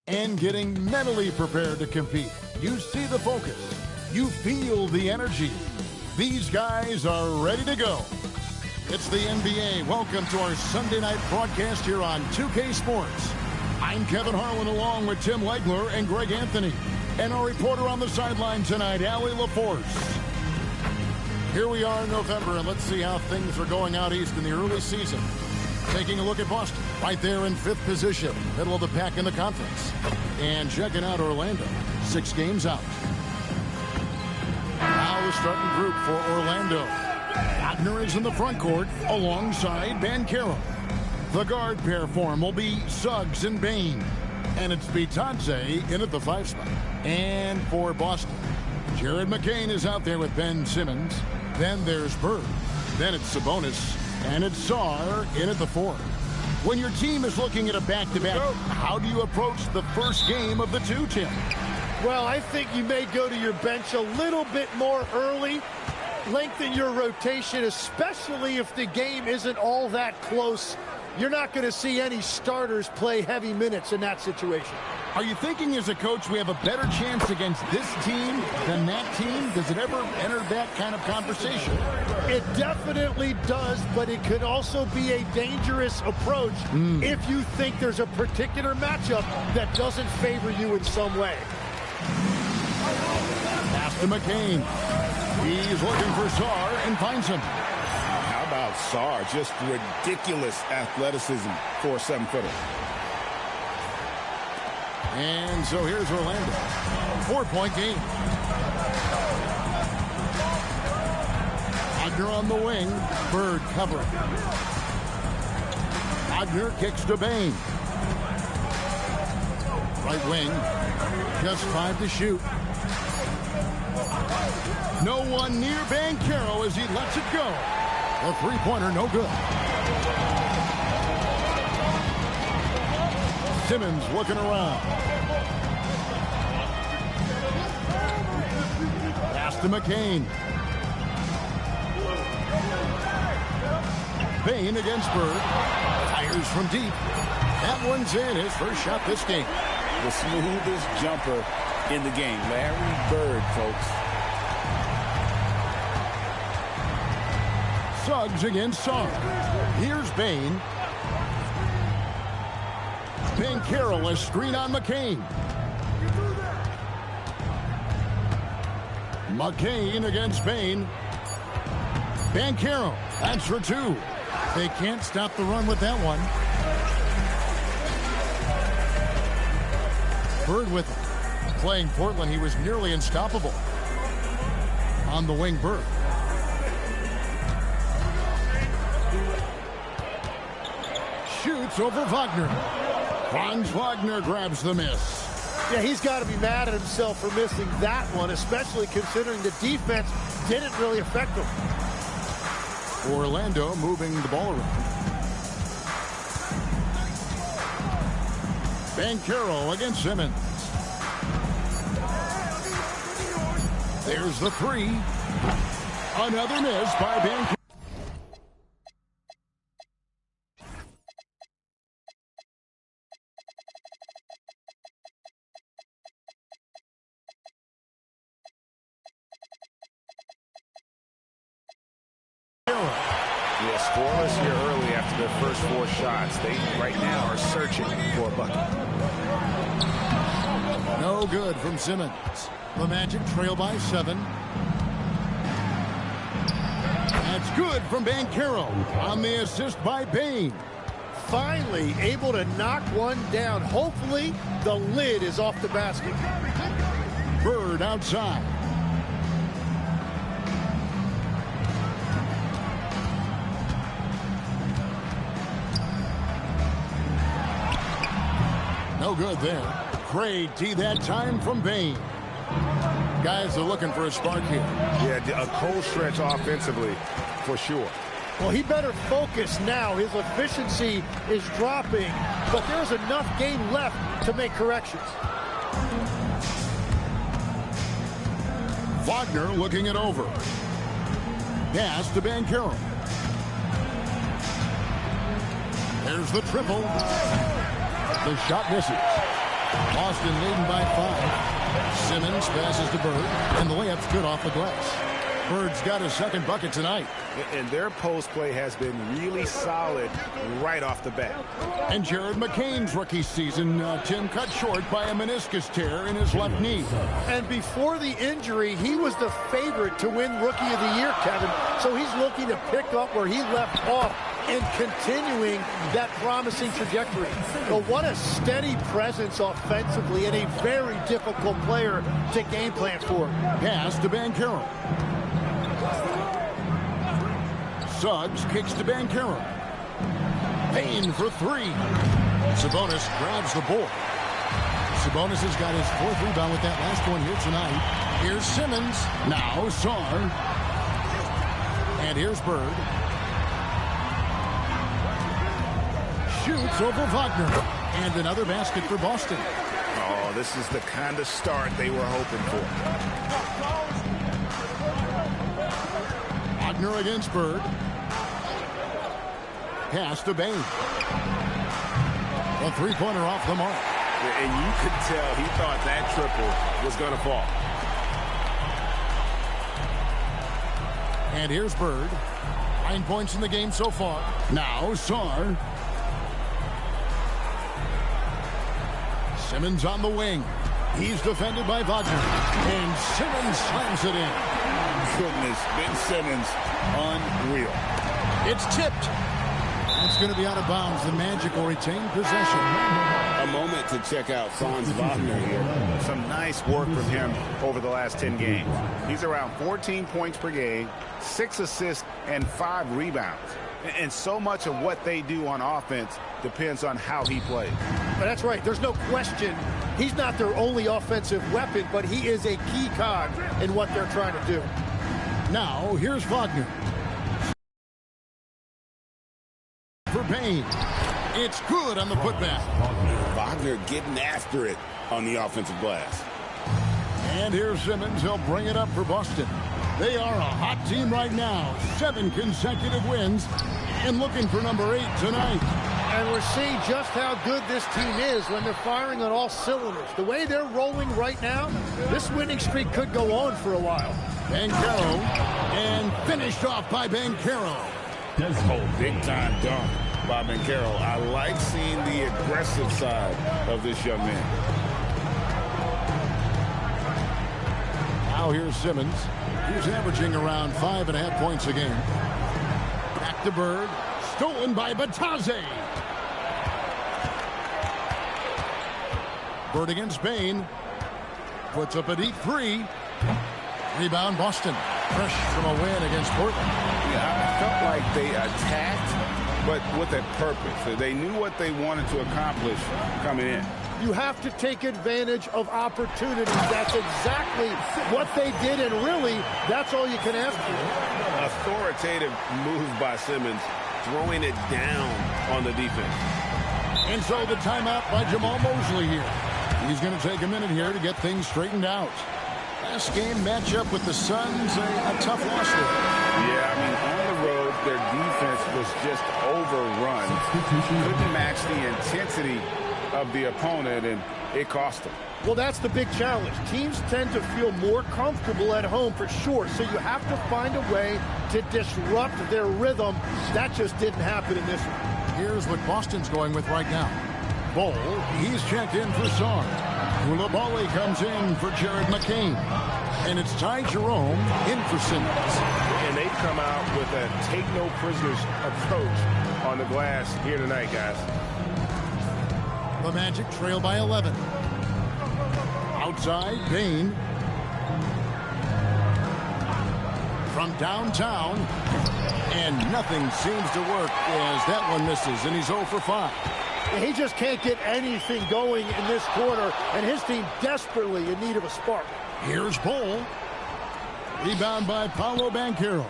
and getting mentally prepared to compete. You see the focus. You feel the energy. These guys are ready to go. It's the NBA. Welcome to our Sunday night broadcast here on 2K Sports. I'm Kevin Harlan along with Tim Legler and Greg Anthony. And our reporter on the sideline tonight, Allie LaForce. Here we are in November, and let's see how things are going out east in the early season. Taking a look at Boston, right there in 5th position, middle of the pack in the conference. And checking out Orlando, 6 games out. Now the starting group for Orlando. Wagner is in the front court alongside Banchero. The guard pair for him will be Suggs and Bane. And it's Bitadze in at the 5 spot. And for Boston, Jared McCain is out there with Ben Simmons. Then there's Bird. Then it's Sabonis. And it's Sarr in at the 4. When your team is looking at a back-to-back, how do you approach the first game of the 2, Tim? Well, I think you may go to your bench a little bit more early. Lengthen your rotation, especially if the game isn't all that close. You're not going to see any starters play heavy minutes in that situation. Are you thinking as a coach we have a better chance against this team than that team? Does it ever enter that kind of conversation? It definitely does, but it could also be a dangerous approach if you think there's a particular matchup that doesn't favor you in some way. Pass to McCain. He's looking for Sarr and finds him. How about Sarr? Just ridiculous athleticism for a 7-footer. And so here's Orlando. 4-point game. Wagner on the wing. Bird covering. Wagner kicks to Bane. Right wing. Just 5 to shoot. No one near Banchero as he lets it go. The three-pointer no good. Simmons looking around. Pass to McCain. Bane against Bird. Fires from deep. That one's in. His first shot this game. The smoothest jumper in the game. Larry Bird, folks. Suggs against Sarr. Here's Bane. Banchero, a screen on McCain. McCain against Bane. Banchero, that's for 2. They can't stop the run with that one. Bird with him. Playing Portland, he was nearly unstoppable. On the wing, Bird. Shoots over Wagner. Franz Wagner grabs the miss. Yeah, he's got to be mad at himself for missing that one, especially considering the defense didn't really affect him. Orlando moving the ball around. Banchero against Simmons. There's the 3. Another miss by Banchero. Yeah, scoreless here early after their first 4 shots. They right now are searching for a bucket. No good from Simmons. The Magic trail by 7. That's good from Banchero on the assist by Bane. Finally able to knock one down. Hopefully the lid is off the basket. Bird outside. No good there. Great tee that time from Bane. Guys are looking for a spark here. Yeah, a cold stretch offensively for sure. Well, he better focus now. His efficiency is dropping, but there's enough game left to make corrections. Wagner looking it over. Pass to Banchero. There's the triple. The shot misses. Boston leading by 5. Simmons passes to Bird, and the layup's good off the glass. Bird's got his second bucket tonight. And their post play has been really solid right off the bat. And Jared McCain's rookie season, Tim, cut short by a meniscus tear in his left knee. And before the injury, he was the favorite to win Rookie of the Year, Kevin. So he's looking to pick up where he left off and continuing that promising trajectory. But what a steady presence offensively and a very difficult player to game plan for. Pass to Banchero. Suggs kicks to Banchero. Payne for 3. Sabonis grabs the board. Sabonis has got his 4th rebound with that last one here tonight. Here's Simmons. Now Sarr. And here's Bird. Shoots over Wagner. And another basket for Boston. Oh, this is the kind of start they were hoping for. Wagner against Bird. Pass to Bain. A three-pointer off the mark. And you could tell he thought that triple was going to fall. And here's Bird. 9 points in the game so far. Now Sarr. Simmons on the wing. He's defended by Wagner. And Simmons slams it in. Goodness, Ben Simmons, unreal. It's tipped. It's going to be out of bounds. The Magic will retain possession. A moment to check out Franz Wagner here. Some nice work from him over the last 10 games. He's around 14 points per game, 6 assists, and 5 rebounds. And so much of what they do on offense depends on how he plays. But that's right. There's no question. He's not their only offensive weapon, but he is a key cog in what they're trying to do. Now, here's Wagner. For Payne. It's good on the putback. Wagner getting after it on the offensive glass. And here's Simmons. He'll bring it up for Boston. They are a hot team right now. 7 consecutive wins and looking for number 8 tonight. And we're seeing just how good this team is when they're firing on all cylinders. The way they're rolling right now, this winning streak could go on for a while. Banchero, and finished off by Banchero. Oh, big-time dunk by Banchero. I like seeing the aggressive side of this young man. Now here's Simmons. He's averaging around 5.5 points a game. Back to Bird. Stolen by Batadze. Bird against Bain. Puts up a deep 3. Rebound Boston. Fresh from a win against Portland. Yeah, I felt like they attacked, but with a purpose. They knew what they wanted to accomplish coming in. You have to take advantage of opportunities. That's exactly what they did, and really, that's all you can ask for. Authoritative move by Simmons, throwing it down on the defense. And so the timeout by Jamal Mosley here. He's going to take a minute here to get things straightened out. Last game matchup with the Suns, a tough loss there. Yeah, I mean, on the road, their defense was just overrun. Couldn't match the intensity of the opponent, and it cost them. Well, that's the big challenge. Teams tend to feel more comfortable at home for sure, so you have to find a way to disrupt their rhythm. That just didn't happen in this one. Here's what Boston's going with right now. Bol, he's checked in for Sarr. Koulibaly comes in for Jared McCain. And it's Ty Jerome in for Simmons. And they've come out with a take-no-prisoners approach on the glass here tonight, guys. The Magic trail by 11. Outside, Bain. From downtown. And nothing seems to work as that one misses, and he's 0 for 5. He just can't get anything going in this quarter, and his team desperately in need of a spark. Here's Bol. Rebound by Paolo Banchero.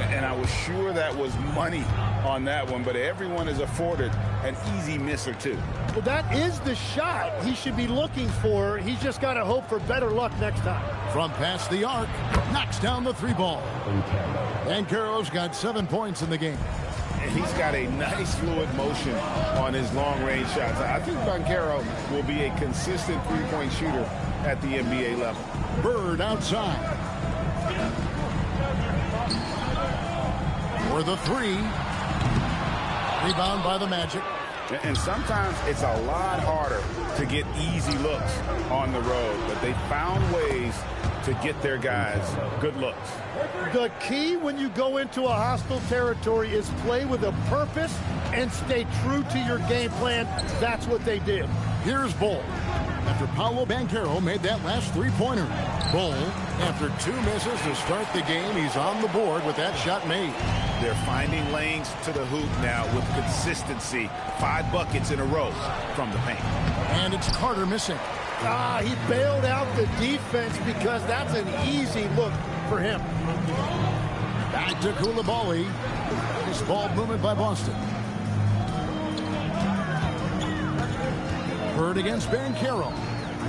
And I was sure that was money on that one, but everyone is afforded an easy miss or two. Well, that is the shot he should be looking for. He's just got to hope for better luck next time. From past the arc, knocks down the 3 ball. Banchero's got 7 points in the game. And he's got a nice fluid motion on his long-range shots. I think Banchero will be a consistent three-point shooter at the NBA level. Bird outside. For the three. Rebound by the Magic. And sometimes it's a lot harder to get easy looks on the road, but they found ways to get their guys good looks. The key when you go into a hostile territory is play with a purpose and stay true to your game plan. That's what they did. Here's Bull. After Paolo Banchero made that last three-pointer. Bull, after two misses to start the game, he's on the board with that shot made. They're finding lanes to the hoop now with consistency. 5 buckets in a row from the paint. And it's Carter missing. He bailed out the defense because that's an easy look for him. Back to Koulibaly. This ball movement by Boston. Bird against Banchero.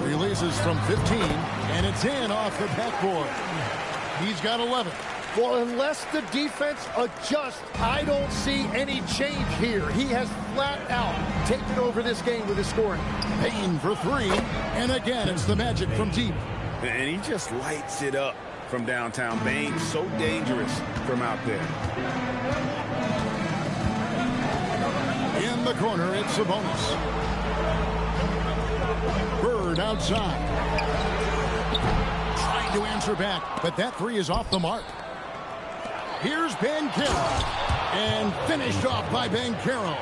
Releases from 15, and it's in off the backboard. He's got 11. Well, unless the defense adjusts, I don't see any change here. He has flat out taken over this game with his scoring. Payne for three, and again, it's the Magic from deep. And he just lights it up from downtown. Bain so dangerous from out there. In the corner, it's Sabonis. Bird outside. Trying to answer back, but that three is off the mark. Here's Banchero. And finished off by Banchero.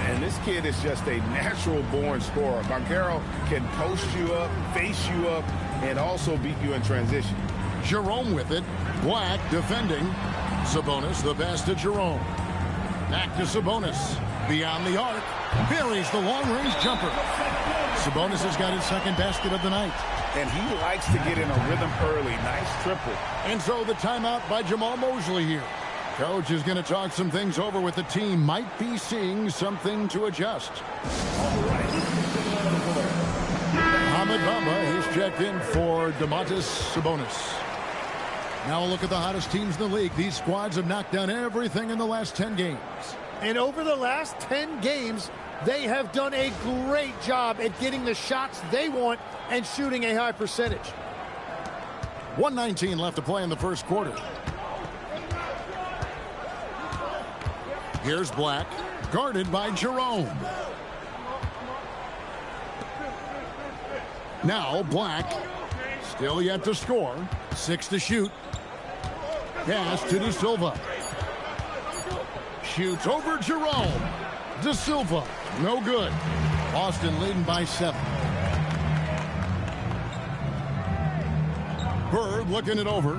And this kid is just a natural-born scorer. Banchero can post you up, face you up, and also beat you in transition. Jerome with it. Black defending. Sabonis the pass to Jerome. Back to Sabonis. Beyond the arc. Buries the long-range jumper. Sabonis has got his second basket of the night. And he likes to get in a rhythm early. Nice triple. And so the timeout by Jamal Mosley here. Coach is going to talk some things over with the team. Might be seeing something to adjust. Ahmed Bamba is checked in for Domantas Sabonis. Now a look at the hottest teams in the league. These squads have knocked down everything in the last 10 games. And over the last 10 games, they have done a great job at getting the shots they want and shooting a high percentage. 1:19 left to play in the first quarter. Here's Black, guarded by Jerome. Now Black, still yet to score. 6 to shoot. Pass to De Silva. Shoots over Jerome. De Silva, no good. Boston leading by 7. Bird looking it over.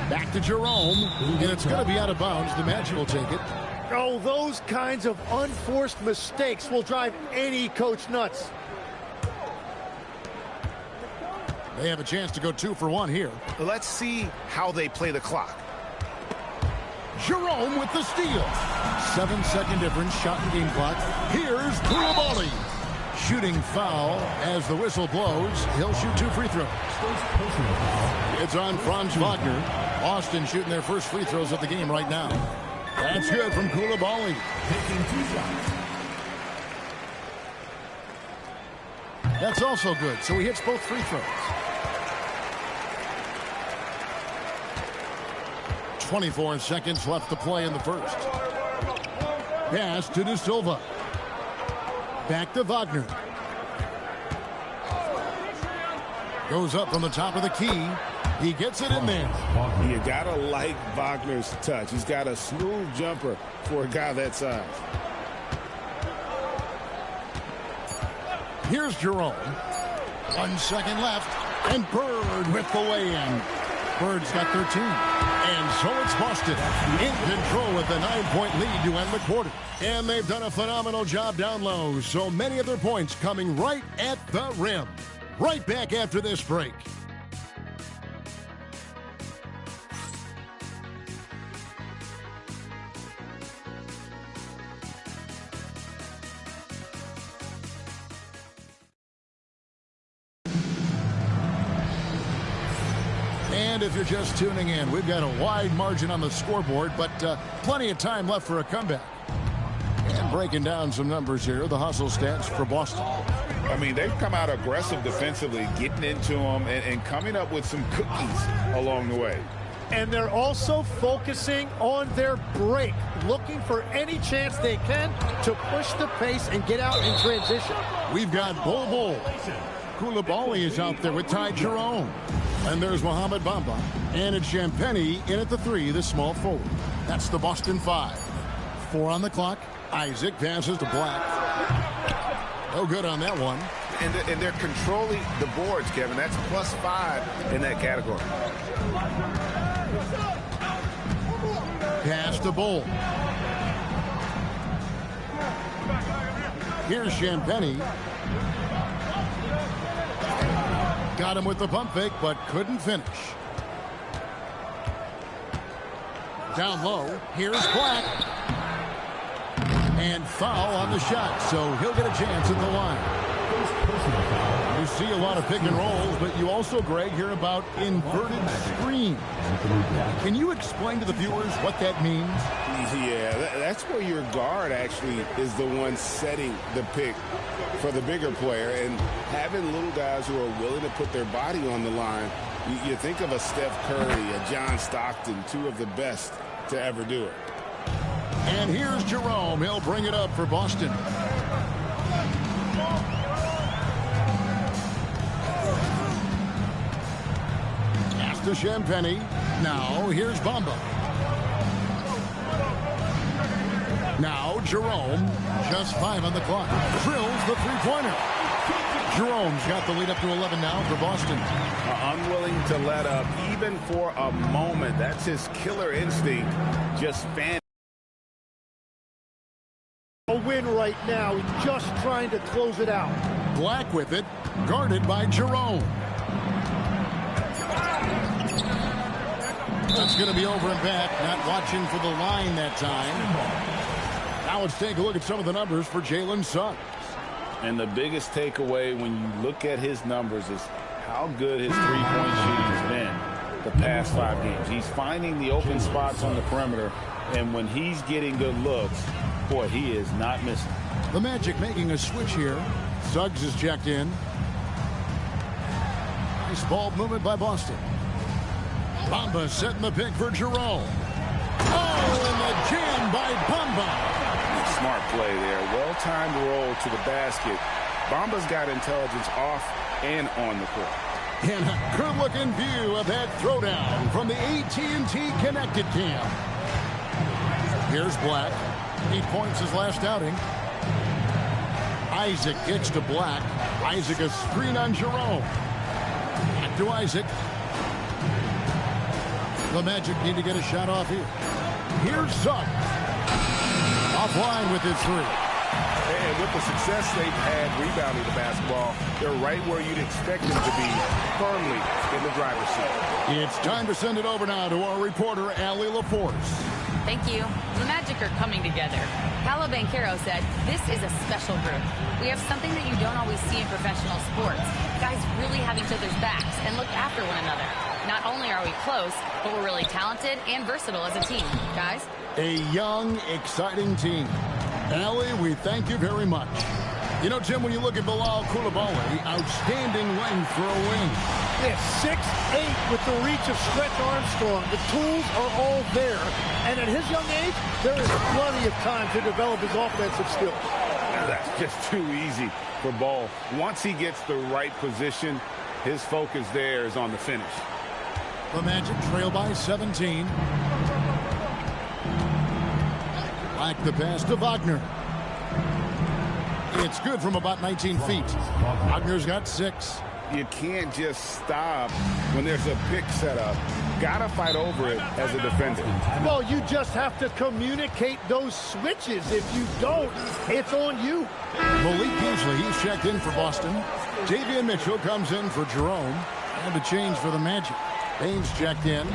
Back to Jerome, and it's going to be out of bounds. The Magic will take it. Oh, those kinds of unforced mistakes will drive any coach nuts. They have a chance to go 2 for 1 here. Let's see how they play the clock. Jerome with the steal. 7-second difference, shot and game clock. Here's Koulibaly. Shooting foul as the whistle blows. He'll shoot 2 free throws. It's on Franz Wagner. Boston shooting their first free throws of the game right now. That's good from Koulibaly. That's also good, so he hits both free throws. 24 seconds left to play in the first. Pass to De Silva. Back to Wagner. Goes up from the top of the key. He gets it in there. You gotta like Wagner's touch. He's got a smooth jumper for a guy that size. Here's Jerome. 1 second left. And Bird with the weigh-in. Bird's got 13. And so it's Boston in control with a 9-point lead to end the quarter. And they've done a phenomenal job down low. So many of their points coming right at the rim. Right back after this break. And if you're just tuning in, we've got a wide margin on the scoreboard, but plenty of time left for a comeback. And breaking down some numbers here, the hustle stats for Boston. I mean, they've come out aggressive defensively, getting into them and coming up with some cookies along the way. And they're also focusing on their break, looking for any chance they can to push the pace and get out in transition. We've got Bol. Koulibaly is out there with Ty Jerome. And there's Mohamed Bamba. And it's Champagny in at the 3, the small forward. That's the Boston 5. 4 on the clock. Isaac passes to Black. No good on that one. And they're controlling the boards, Kevin. That's +5 in that category. Pass to Bol. Here's Champagny. Got him with the pump fake, but couldn't finish. Down low. Here's Black. And foul on the shot, so he'll get a chance at the line. You see a lot of pick and rolls, but you also, Greg, hear about inverted screens. Can you explain to the viewers what that means? Yeah, that's where your guard actually is the one setting the pick for the bigger player, and having little guys who are willing to put their body on the line. You think of a Steph Curry, a John Stockton, 2 of the best to ever do it. And here's Jerome. He'll bring it up for Boston. Pass to Champagny. Now here's Bamba. Now Jerome. Just 5 on the clock. Drills the three-pointer. Jerome's got the lead up to 11 now for Boston. Unwilling to let up even for a moment. That's his killer instinct. Just fan. A win right now, just trying to close it out. Black with it, guarded by Jerome. That's going to be over and back, not watching for the line that time. Now let's take a look at some of the numbers for Jalen Suggs. And the biggest takeaway when you look at his numbers is how good his three-point shooting has been the past 5 games. He's finding the open spots on the perimeter, and when he's getting good looks, boy, he is not missing. The Magic making a switch here. Suggs is checked in. Nice ball movement by Boston. Bamba setting the pick for Jerome. Oh, and the jam by Bamba. Smart play there. Well-timed roll to the basket. Bamba's got intelligence off and on the court. And a good-looking view of that throwdown from the AT&T Connected Cam. Here's Black. 8 points his last outing. Isaac gets to Black. Isaac a screen on Jerome. Back to Isaac. The Magic need to get a shot off here. Here's Suggs. Offline with his 3. And with the success they've had rebounding the basketball, they're right where you'd expect them to be, firmly in the driver's seat. It's time to send it over now to our reporter, Allie LaForce. Thank you. The Magic are coming together. Paolo Banchero said, "This is a special group. We have something that you don't always see in professional sports. Guys really have each other's backs and look after one another. Not only are we close, but we're really talented and versatile as a team. Guys?" A young, exciting team. Allie, we thank you very much. You know, Tim, when you look at Bilal Koulibaly, outstanding length for a wing. Yes, 6'8" with the reach of Stretch Armstrong. The tools are all there. And at his young age, there is plenty of time to develop his offensive skills. That's just too easy for Ball. Once he gets the right position, his focus there is on the finish. The Magic trail by 17. Like the pass to Wagner. It's good from about 19 feet. Wagner's got 6. You can't just stop when there's a pick set up. Gotta fight over it as a defender. Well, you just have to communicate those switches. If you don't, it's on you. Malik Beasley, he's checked in for Boston. Davion Mitchell comes in for Jerome. And a change for the Magic. Baines checked in.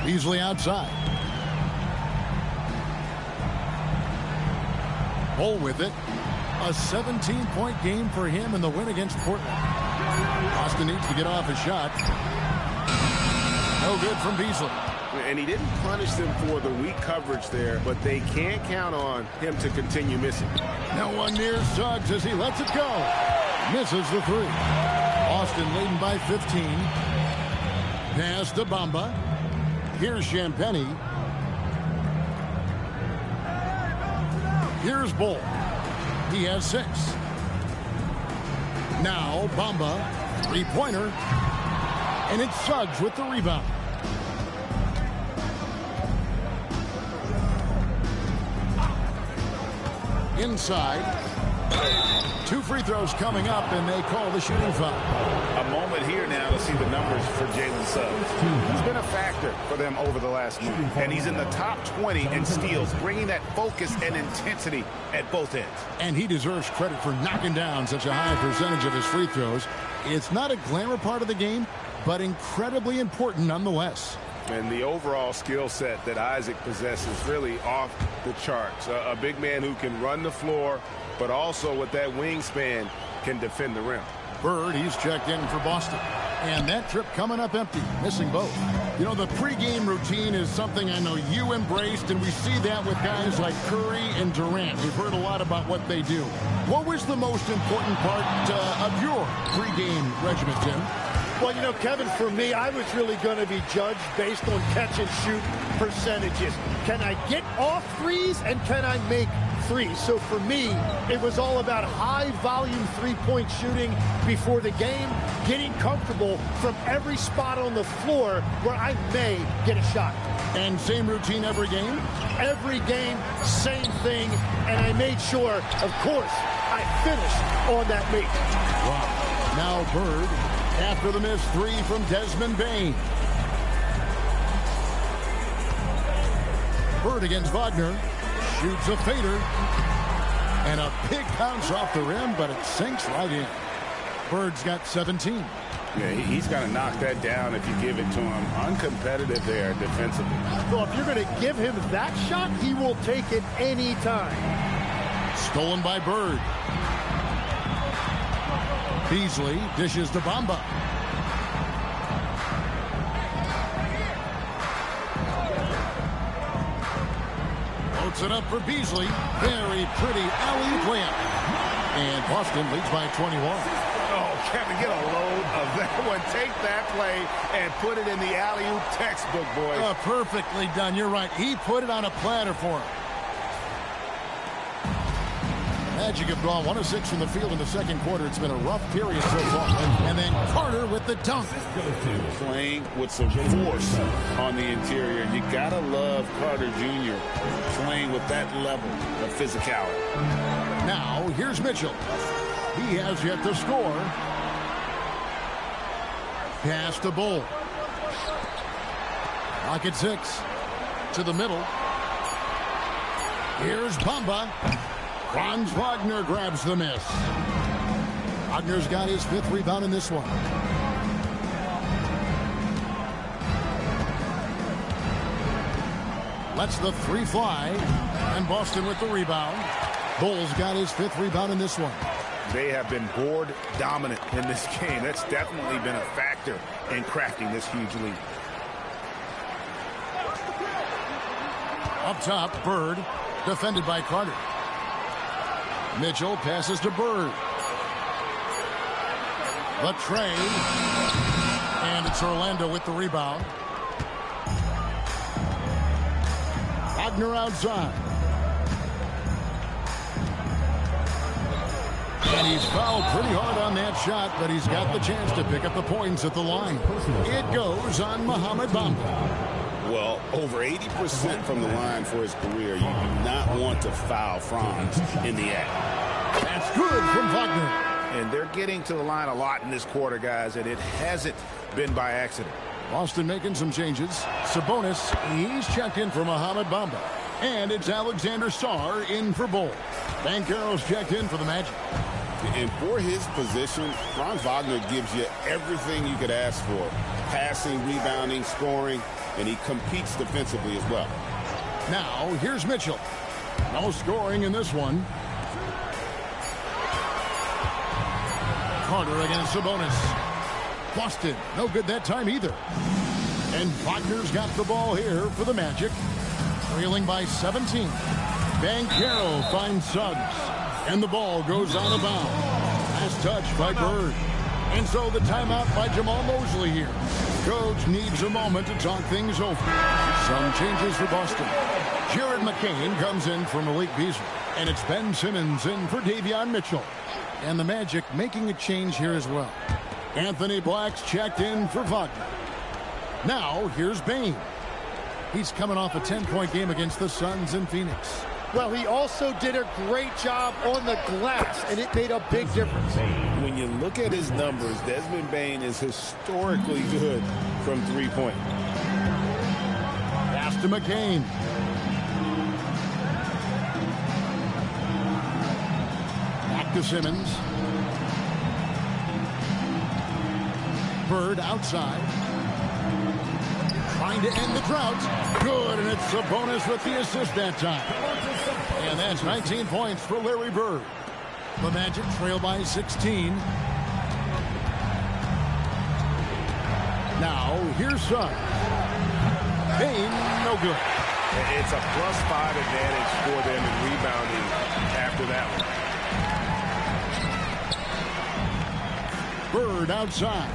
Beasley outside. Bol with it. A 17-point game for him in the win against Portland. Austin needs to get off a shot. No good from Beasley. And he didn't punish them for the weak coverage there, but they can't count on him to continue missing. No one near Suggs as he lets it go. Misses the three. Austin leading by 15. Pass to Bamba. Here's Champagny. Here's Bull. He has 6. Now Bamba. Three-pointer. And it's Suggs with the rebound. Inside. 2 free throws coming up, and they call the shooting foul. A moment here now to see the numbers for Jalen Suggs. He's been a factor for them over the last month, and he's in the top 20 in steals, bringing that focus and intensity at both ends. And he deserves credit for knocking down such a high percentage of his free throws. It's not a glamour part of the game, but incredibly important nonetheless. And the overall skill set that Isaac possesses really off the charts. A big man who can run the floor, but also with that wingspan can defend the rim. Bird, he's checked in for Boston. And that trip coming up empty, missing both. You know, the pregame routine is something I know you embraced, and we see that with guys like Curry and Durant. We've heard a lot about what they do. What was the most important part of your pregame regimen, Tim? Well, you know, Kevin, for me, I was really going to be judged based on catch-and-shoot percentages. Can I get off threes, and can I make threes? So for me, it was all about high-volume three-point shooting before the game, getting comfortable from every spot on the floor where I may get a shot. And same routine every game? Every game, same thing, and I made sure, of course, I finished on that meet. Wow. Now Bird. After the missed 3 from Desmond Bain. Bird against Wagner. Shoots a fader. And a big bounce off the rim, but it sinks right in. Bird's got 17. Yeah, he's got to knock that down if you give it to him. Uncompetitive there defensively. So if you're going to give him that shot, he will take it any time. Stolen by Bird. Beasley dishes to Bamba. Loads it up for Beasley. Very pretty alley-oop layup. And Boston leads by 21. Oh, Kevin, get a load of that one. Take that play and put it in the alley-oop textbook, boys. Perfectly done. You're right. He put it on a platter for him. Magic have gone 1 of 6 from the field in the second quarter. It's been a rough period so far. And then Carter with the dunk. Playing with some force on the interior. You gotta love Carter Jr. playing with that level of physicality. Now, here's Mitchell. He has yet to score. Pass to Bull. Lock at 6. To the middle. Here's Bamba. Franz Wagner grabs the miss. Wagner's got his 5th rebound in this one. Lets the 3 fly. And Boston with the rebound. Bull's got his 5th rebound in this one. They have been board dominant in this game. That's definitely been a factor in crafting this huge lead. Up top, Bird, defended by Carter. Mitchell passes to Bird. The tray. And it's Orlando with the rebound. Wagner outside. And he's fouled pretty hard on that shot, but he's got the chance to pick up the points at the line. It goes on Mohamed Bamba. Well, over 80% from the line for his career. You do not want to foul Franz in the act. That's good from Wagner. And they're getting to the line a lot in this quarter, guys, and it hasn't been by accident. Boston making some changes. Sabonis, he's checked in for Mohamed Bamba. And it's Alexander Sarr in for Bull. Banchero's checked in for the Magic. And for his position, Franz Wagner gives you everything you could ask for. Passing, rebounding, scoring, and he competes defensively as well. Now, here's Mitchell. No scoring in this one. Carter against Sabonis. Boston, no good that time either. And Wagner's got the ball here for the Magic. Trailing by 17. Banchero finds Suggs. And the ball goes out of bounds. Last touch by Bird. And so the timeout by Jamal Mosley here. Coach needs a moment to talk things over. Some changes for Boston. Jared McCain comes in for Malik Beasley. And it's Ben Simmons in for Davion Mitchell. And the Magic making a change here as well. Anthony Black's checked in for Wagner. Now here's Bane. He's coming off a 10-point game against the Suns in Phoenix. Well, he also did a great job on the glass, and it made a big difference. When you look at his numbers, Desmond Bane is historically good from three-point. Pass to McCain. Back to Simmons. Bird outside. Trying to end the drought. Good, and it's a bonus with the assist that time. And that's 19 points for Larry Bird. The Magic trail by 16. Now, here's Suggs. Bane, no good. It's a +5 advantage for them in rebounding after that one. Bird outside.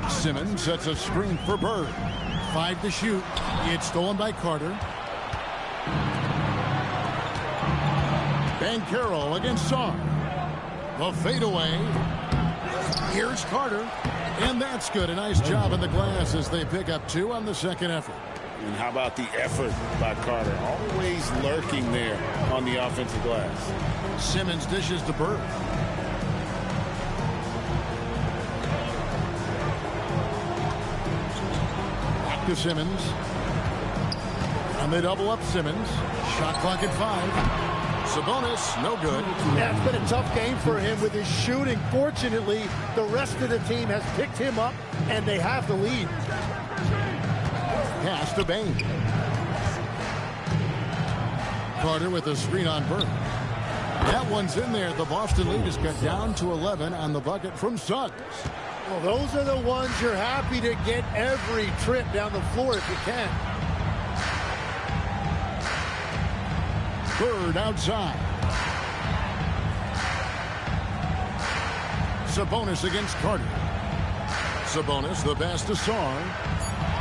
Simmons sets a screen for Bird. 5 to shoot. It's stolen by Carter. Banchero against Sarr. The fadeaway. Here's Carter. And that's good. A nice job in the glass as they pick up 2 on the second effort. And how about the effort by Carter? Always lurking there on the offensive glass. Simmons dishes to Bird. Back to Simmons. And they double up Simmons. Shot clock at 5. Sabonis, no good. Yeah, it's been a tough game for him with his shooting. Fortunately, the rest of the team has picked him up, and they have the lead. Pass to Bane. Carter with a screen on Bird. That one's in there. The Boston lead is cut down to 11 on the bucket from Suggs. Well, those are the ones you're happy to get every trip down the floor if you can. Bird outside. Sabonis against Carter. Sabonis, the pass to Sarr.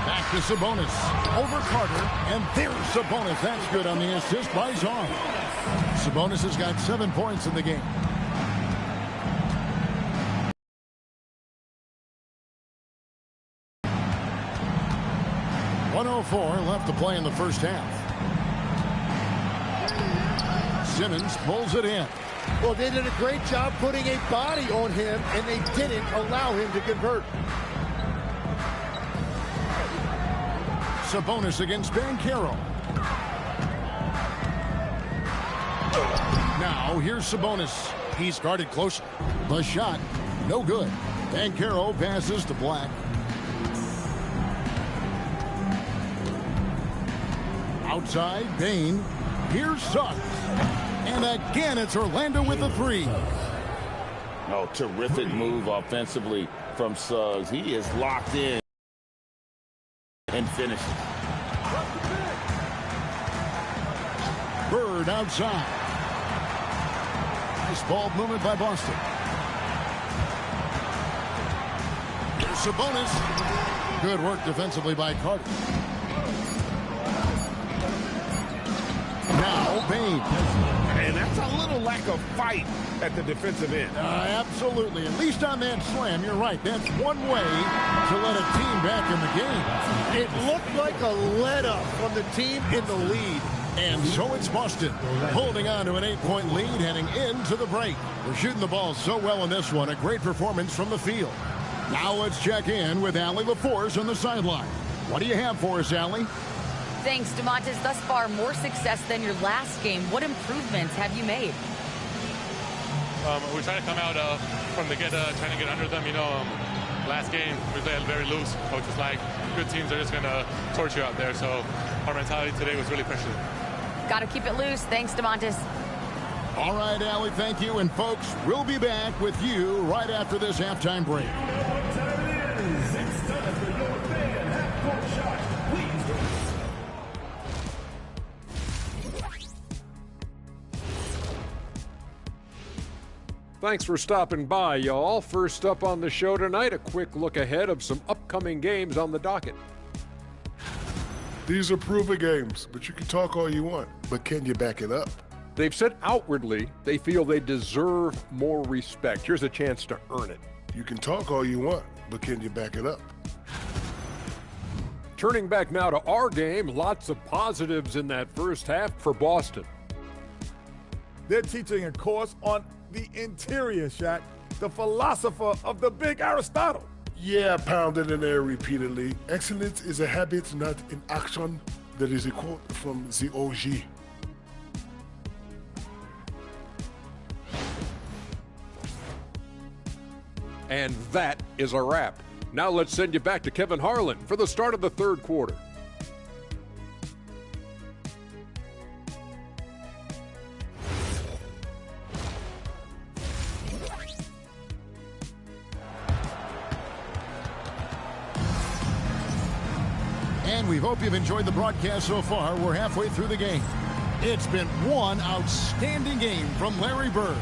Back to Sabonis. Over Carter. And there's Sabonis. That's good on the assist by Sarr. Sabonis has got 7 points in the game. .104 left to play in the first half. Simmons pulls it in. Well, they did a great job putting a body on him, and they didn't allow him to convert. Sabonis against Banchero. Now, here's Sabonis. He's guarded closely. The shot, no good. Banchero passes to Black. Outside, Bane. Here's Suggs. And again, it's Orlando with the 3. Oh, terrific move offensively from Suggs. He is locked in and finishes. Bird outside. Nice ball movement by Boston. Here's Sabonis. Good work defensively by Carter. Now Bane. And that's a little lack of fight at the defensive end. Absolutely. At least on that slam, you're right. That's one way to let a team back in the game. It looked like a let-up from the team in the lead. And so it's Boston holding on to an 8-point lead heading into the break. They're shooting the ball so well in this one. A great performance from the field. Now let's check in with Allie LaForce on the sideline. What do you have for us, Allie? Thanks, DeMontis. Thus far, more success than your last game. What improvements have you made? We're trying to come out from the get, trying to get under them. You know, last game we played very loose. Coach was like, good teams are just going to torch you out there. So our mentality today was really pressured. Got to keep it loose. Thanks, DeMontis. All right, Allie, thank you. And, folks, we'll be back with you right after this halftime break. Thanks for stopping by, y'all. First up on the show tonight, a quick look ahead of some upcoming games on the docket. These are proven games, but you can talk all you want. But can you back it up? They've said outwardly they feel they deserve more respect. Here's a chance to earn it. You can talk all you want, but can you back it up? Turning back now to our game, lots of positives in that first half for Boston. They're teaching a course on the interior, Shaq, the philosopher of the big Aristotle. Yeah, pounded in there repeatedly. Excellence is a habit, not an action. That is a quote from the OG. And that is a wrap. Now let's send you back to Kevin Harlan for the start of the third quarter. And we hope you've enjoyed the broadcast so far. We're halfway through the game. It's been one outstanding game from Larry Bird.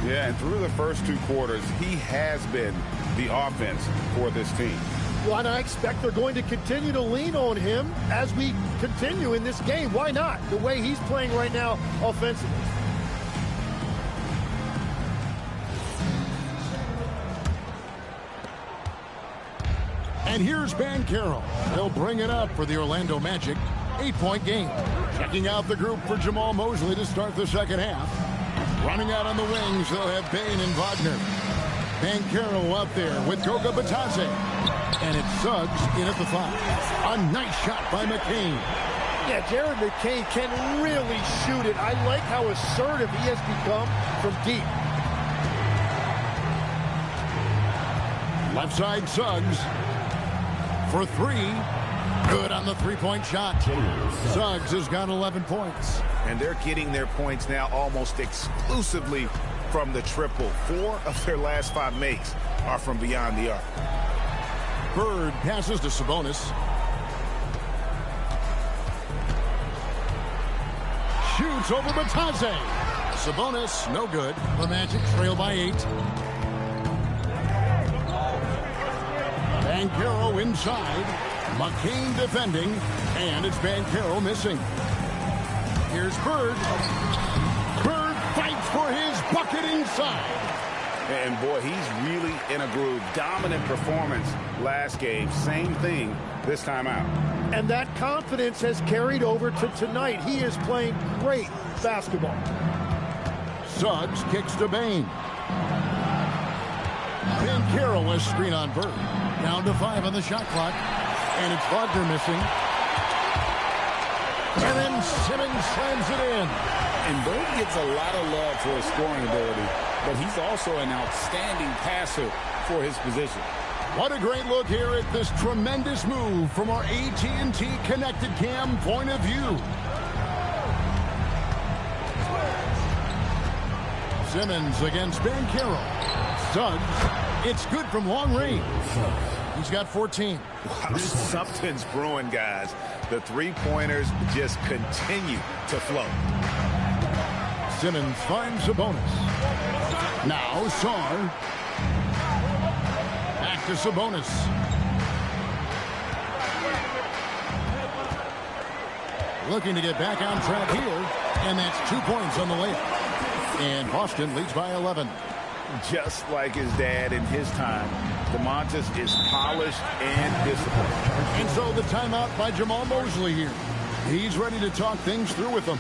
Yeah, and through the first two quarters, he has been the offense for this team. Well, and I expect they're going to continue to lean on him as we continue in this game. Why not? The way he's playing right now offensively. And here's Ben Carroll. He'll bring it up for the Orlando Magic. 8-point game. Checking out the group for Jamal Mosley to start the second half. Running out on the wings, they'll have Bain and Wagner. Ben Carroll up there with Goga Batadze. And it's Suggs in at the 5. A nice shot by McCain. Yeah, Jared McCain can really shoot it. I like how assertive he has become from deep. Left side Suggs for 3. Good on the three-point shot. Suggs has got 11 points. And they're getting their points now almost exclusively from the triple. 4 of their last 5 makes are from beyond the arc. Bird passes to Sabonis. Shoots over Batadze. Sabonis, no good. The Magic trail by 8. Banchero inside. McCain defending. And it's Banchero missing. Here's Bird. Bird fights for his bucket inside. And boy, he's really in a groove. Dominant performance last game. Same thing this time out. And that confidence has carried over to tonight. He is playing great basketball. Suggs kicks to Bain. Banchero was screen on Bird. Down to 5 on the shot clock. And it's Wagner missing. And then Simmons slams it in. And Bird gets a lot of love for his scoring ability, but he's also an outstanding passer for his position. What a great look here at this tremendous move from our AT&T Connected Cam point of view. Simmons against Banchero. Suggs, it's good from long range. He's got 14. Wow, something's brewing, guys. The three-pointers just continue to flow. Simmons finds Sabonis. Now Sarr. Back to Sabonis. Looking to get back on track here. And that's 2 points on the layup. And Boston leads by 11. Just like his dad in his time, DeMontis is polished and disciplined. And so the timeout by Jamal Mosley here. He's ready to talk things through with them.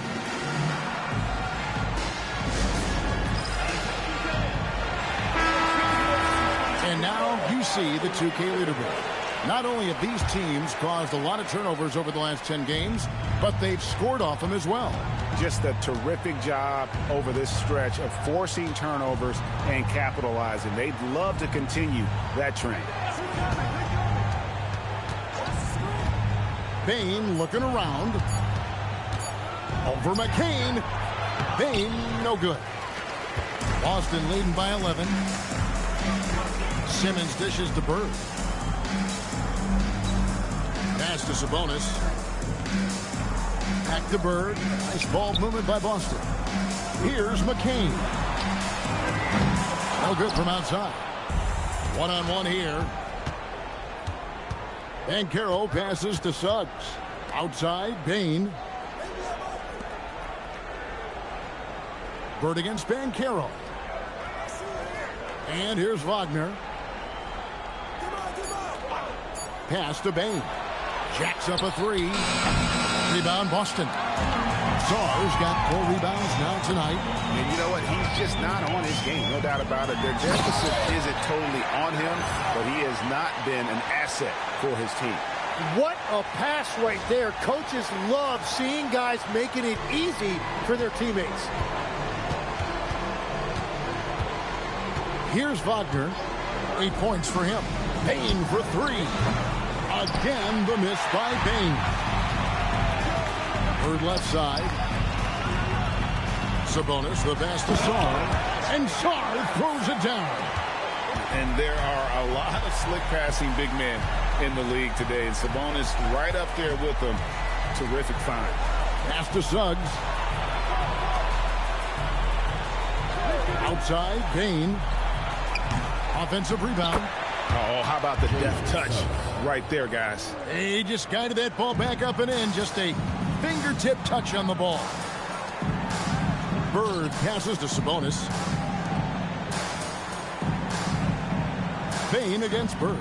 And now you see the 2K leaderboard. Not only have these teams caused a lot of turnovers over the last 10 games, but they've scored off them as well. Just a terrific job over this stretch of forcing turnovers and capitalizing. They'd love to continue that trend. Bain looking around. Over McCain. Bain, no good. Boston leading by 11. Simmons dishes to Bird. Pass to Sabonis. Back to Bird. Nice ball movement by Boston. Here's McCain. No good from outside. One-on-one here. Banchero passes to Suggs. Outside, Bain. Bird against Banchero. And here's Wagner. Pass to Bain. Jacks up a three. Rebound, Boston. Sarr's got 4 rebounds now tonight. And you know what? He's just not on his game, no doubt about it. Their deficit isn't totally on him, but he has not been an asset for his team. What a pass right there. Coaches love seeing guys making it easy for their teammates. Here's Wagner. 8 points for him. Bain for 3. Again, the miss by Bain. Bird left side. Sabonis, the pass to Sarr. And Sarr throws it down. And there are a lot of slick passing big men in the league today. And Sabonis right up there with them. Terrific find. Pass to Suggs. Outside, Bain. Offensive rebound. Oh, how about the deft touch right there, guys? He just guided that ball back up and in. Just a fingertip touch on the ball. Bird passes to Sabonis. Bain against Bird.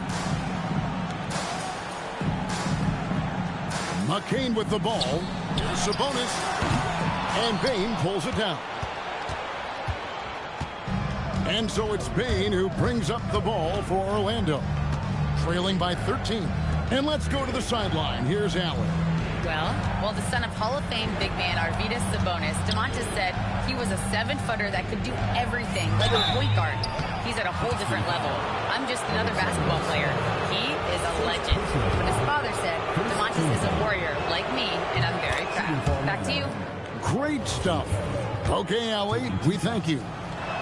McCain with the ball. Sabonis. And Bain pulls it down. And so it's Bain who brings up the ball for Orlando. Trailing by 13. And let's go to the sideline. Here's Allen. Well, the son of Hall of Fame big man Arvydas Sabonis, DeMontis said he was a 7-footer that could do everything, like a point guard. He's at a whole different level. I'm just another basketball player. He is a legend. His father said DeMontis is a warrior like me, and I'm very proud. Back to you. Great stuff. Okay, Allie, we thank you.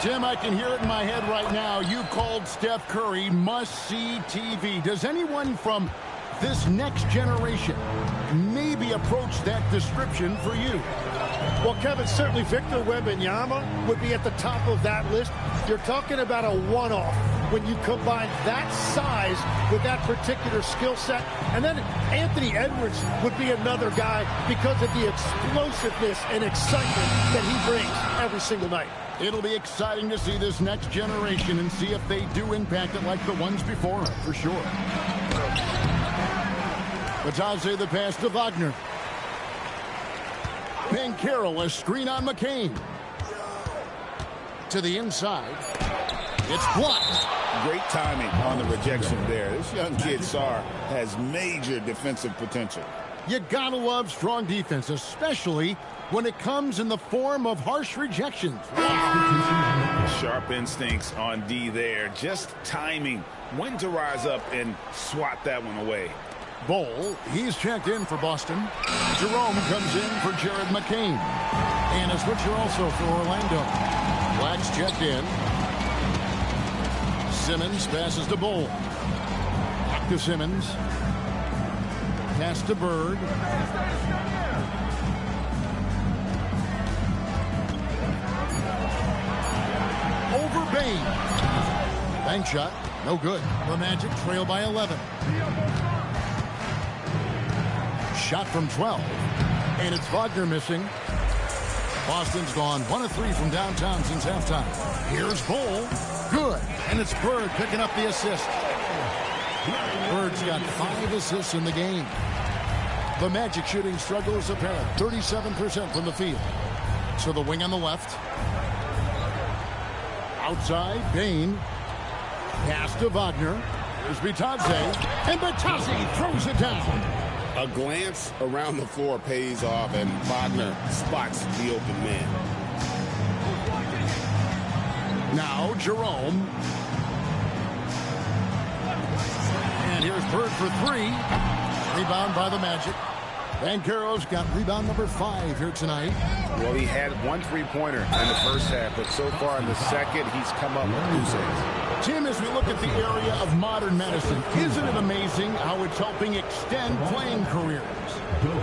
Tim, I can hear it in my head right now. You called Steph Curry must-see TV. Does anyone from this next generation maybe approach that description for you? Well, Kevin, certainly Victor Wembanyama would be at the top of that list. You're talking about a one-off when you combine that size with that particular skill set. And then Anthony Edwards would be another guy because of the explosiveness and excitement that he brings every single night. It'll be exciting to see this next generation and see if they do impact it like the ones before them, for sure. Batadze the pass to Wagner. Banchero, a screen on McCain. To the inside. It's blocked. Great timing on the rejection there. This young kid, Sarr, has major defensive potential. You gotta love strong defense, especially when it comes in the form of harsh rejections. Sharp instincts on D there. Just timing when to rise up and swat that one away. Bol, he's checked in for Boston. Jerome comes in for Jared McCain. And a switcher also for Orlando. Black's checked in. Simmons passes to Bol. Back to Simmons. Pass to Bird. Over Bain. Bank shot. No good. The Magic trail by 11. Shot from 12. And it's Wagner missing. Boston's gone 1 of 3 from downtown since halftime. Here's Bol. Good. And it's Bird picking up the assist. Bird's got 5 assists in the game. The Magic shooting struggle is apparent. 37% from the field. So the wing on the left. Outside, Bain. Pass to Wagner. Here's Batadze. And Batadze throws it down. A glance around the floor pays off, and Wagner spots the open man. Now Jerome. And here's Bird for 3. Rebound by the Magic. Banchero's got rebound number 5 here tonight. Well, he had 1 3-pointer in the first half, but so far in the second, he's come up with 2 saves. Tim, as we look at the area of modern medicine, isn't it amazing how it's helping extend playing careers?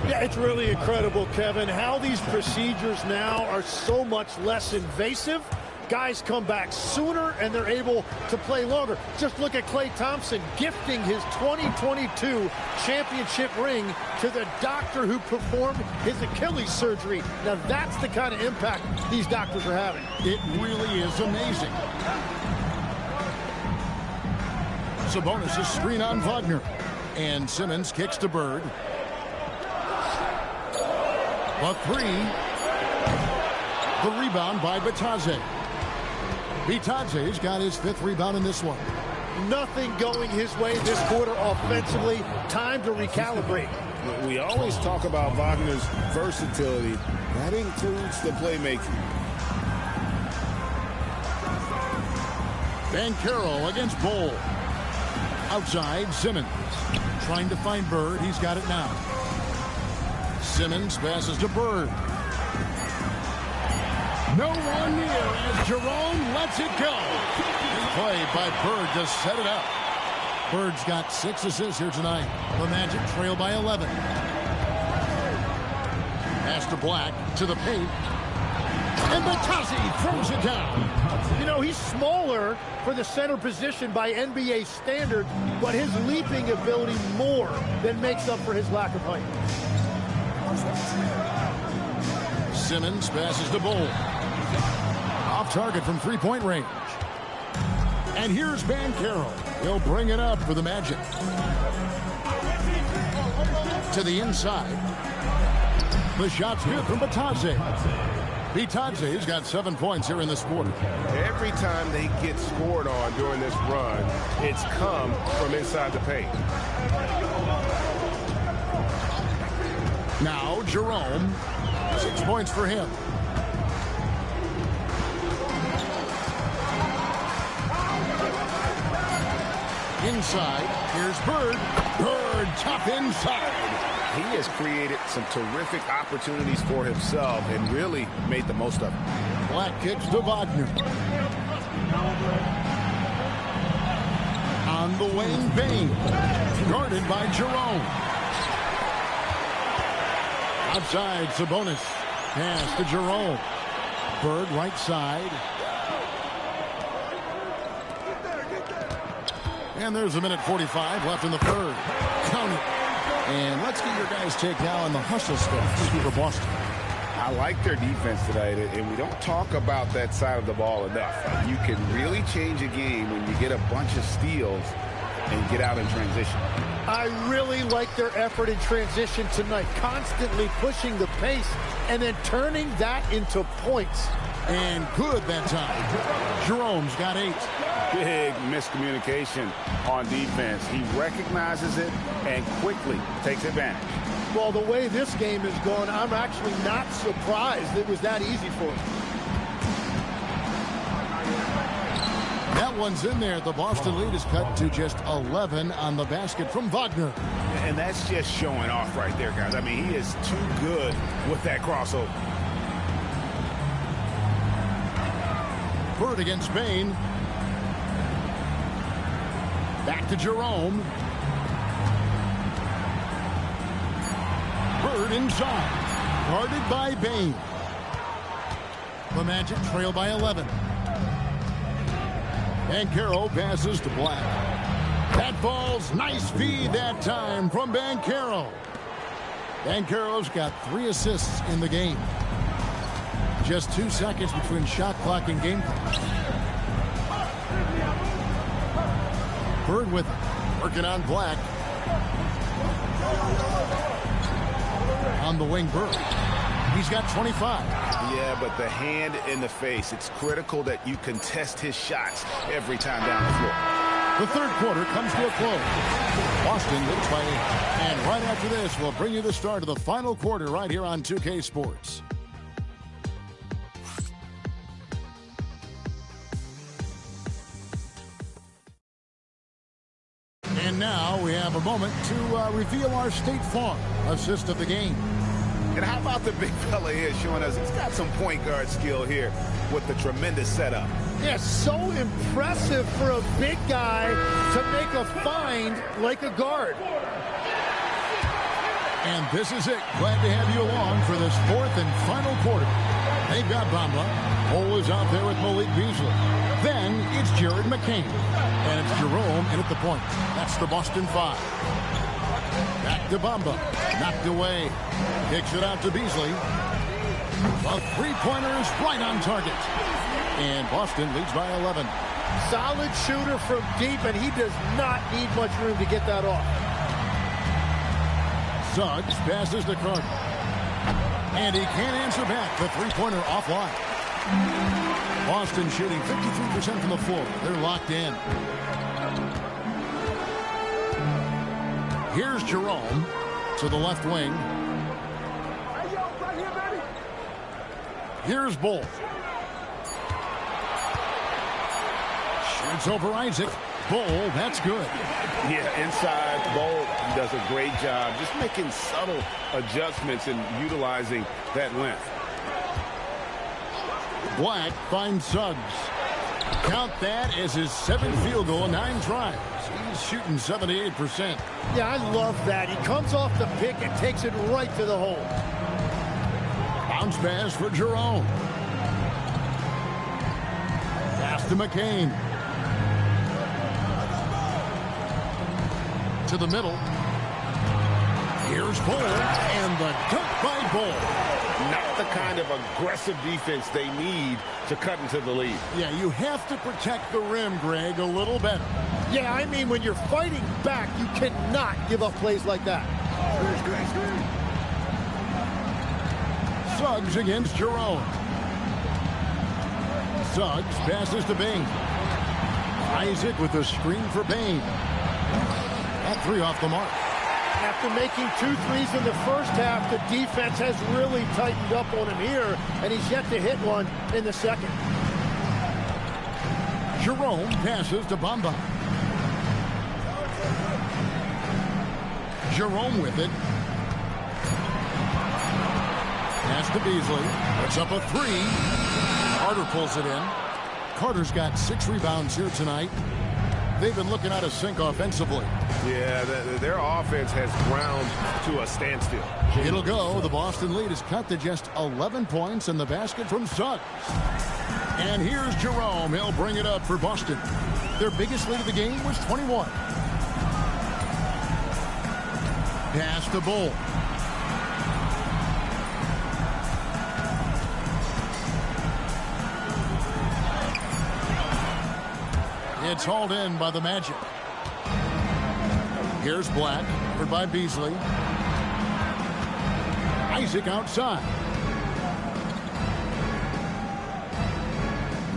Yeah, it's really incredible, Kevin, how these procedures now are so much less invasive. Guys come back sooner, and they're able to play longer. Just look at Klay Thompson gifting his 2022 championship ring to the doctor who performed his Achilles surgery. Now, that's the kind of impact these doctors are having. It really is amazing. Sabonis is screen on Wagner. And Simmons kicks to Bird. A 3. The rebound by Bitadze. Bitadze's got his 5th rebound in this one. Nothing going his way this quarter offensively. Time to recalibrate. We always talk about Wagner's versatility. That includes the playmaking. Banchero against Bol. Outside, Simmons. Trying to find Bird. He's got it now. Simmons passes to Bird. No one near as Jerome lets it go. Play by Bird to set it up. Bird's got 6 assists here tonight. The Magic trail by 11. Pass to Black to the paint. And Bitadze throws it down. You know, he's smaller for the center position by NBA standards, but his leaping ability more than makes up for his lack of height. Simmons passes to Bol. Off target from 3-point range. And here's Banchero. He'll bring it up for the Magic. To the inside. The shot's good from Bitadze. Bitadze's got 7 points here in this quarter. Every time they get scored on during this run, it's come from inside the paint. Now Jerome. 6 points for him. Inside, here's Bird. Bird, tough inside. He has created some terrific opportunities for himself and really made the most of it. Black kicks to Wagner. On the wing, Bane. Guarded by Jerome. Outside, Sabonis. Pass to Jerome. Bird, right side. And there's 1:45 left in the third. Count it. And let's get your guys' take now on the hustle stuff for Boston. I like their defense tonight, and we don't talk about that side of the ball enough. You can really change a game when you get a bunch of steals and get out in transition. I really like their effort in transition tonight, constantly pushing the pace and then turning that into points. And good that time. Jerome's got 8. Big miscommunication on defense. He recognizes it and quickly takes advantage. Well, the way this game is going, I'm actually not surprised it was that easy for him. That one's in there. The Boston lead is cut to just 11 on the basket from Wagner. And that's just showing off right there, guys. I mean, he is too good with that crossover. Bird against Bane. Back to Jerome. Bird inside. Guarded by Bane. The Magic trail by 11. Banchero passes to Black. That ball's nice feed that time from Banchero. Banchero's got 3 assists in the game. Just 2 seconds between shot clock and game clock. Bird with it. Working on Black. On the wing, Bird. He's got 25. Yeah, but the hand in the face, it's critical that you contest his shots every time down the floor. The third quarter comes to a close. Boston leads by 8. And right after this, we'll bring you the start of the final quarter right here on 2K Sports. And now we have a moment to reveal our State Farm assist of the game. And how about the big fella here showing us he's got some point guard skill here with the tremendous setup. Yeah, so impressive for a big guy to make a find like a guard. And this is it. Glad to have you along for this fourth and final quarter. They've got Bamba. Cole is out there with Malik Beasley. Then it's Jared McCain. And it's Jerome in at the point. That's the Boston 5. Back to Bamba. Knocked away. Kicks it out to Beasley. A three-pointer is right on target. And Boston leads by 11. Solid shooter from deep, and he does not need much room to get that off. Suggs passes to Carter. And he can't answer back. The three-pointer offline. Boston shooting 53% from the floor. They're locked in. Here's Jerome to the left wing. Here's Bull. Shoots over Isaac. Bull, that's good. Yeah, inside, Bull does a great job just making subtle adjustments and utilizing that length. Black finds Suggs. Count that as his 7th field goal in 9 tries. He's shooting 78%. Yeah, I love that. He comes off the pick and takes it right to the hole. Bounce pass for Jerome. Pass to McCain. To the middle. Here's Bull, and the dunk by Bull. Not the kind of aggressive defense they need to cut into the lead. Yeah, you have to protect the rim, Greg, a little better. Yeah, I mean, when you're fighting back, you cannot give up plays like that. Suggs against Jerome. Suggs passes to Bain. Isaac with a screen for Bain. That three off the mark. After making 2 threes in the first half, the defense has really tightened up on him here, and he's yet to hit one in the second. Jerome passes to Bamba. Jerome with it. Pass to Beasley. Puts up a 3. Carter pulls it in. Carter's got 6 rebounds here tonight. They've been looking out of sync offensively. Yeah, their offense has ground to a standstill. It'll go. The Boston lead is cut to just 11 points in the basket from Suggs. And here's Jerome. He'll bring it up for Boston. Their biggest lead of the game was 21. Pass to Bull. It's hauled in by the Magic. Here's Black, covered by Beasley. Isaac outside.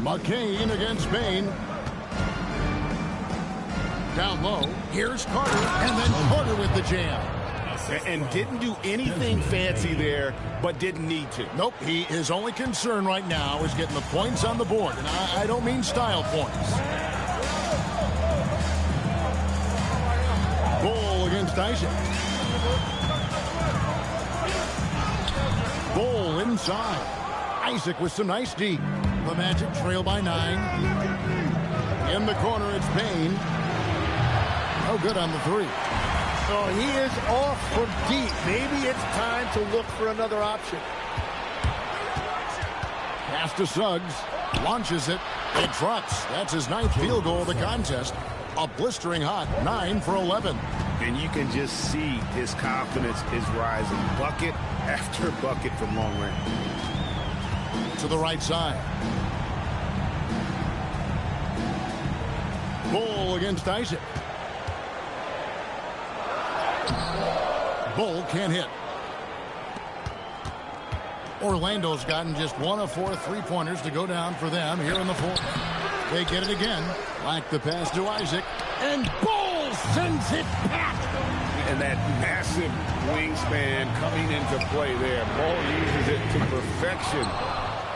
McCain against Bain. Down low. Here's Carter, and then Carter with the jam. And didn't do anything fancy there, but didn't need to. Nope, his only concern right now is getting the points on the board. And I don't mean style points. Bull against Isaac. Bull inside. Isaac with some nice deep. The Magic trail by 9. In the corner, it's Bain. No good on the 3. Oh, he is off from deep. Maybe it's time to look for another option. Pass to Suggs. Launches it. It drops. That's his 9th field goal of the contest. A blistering hot 9 for 11. And you can just see his confidence is rising. Bucket after bucket from long range. To the right side. Bull against Isaac. Bull can't hit. Orlando's gotten just 1 of 4 3-pointers to go down for them here in the 4th. They get it again. Like the pass to Isaac. And Bull sends it back. And that massive wingspan coming into play there. Bull uses it to perfection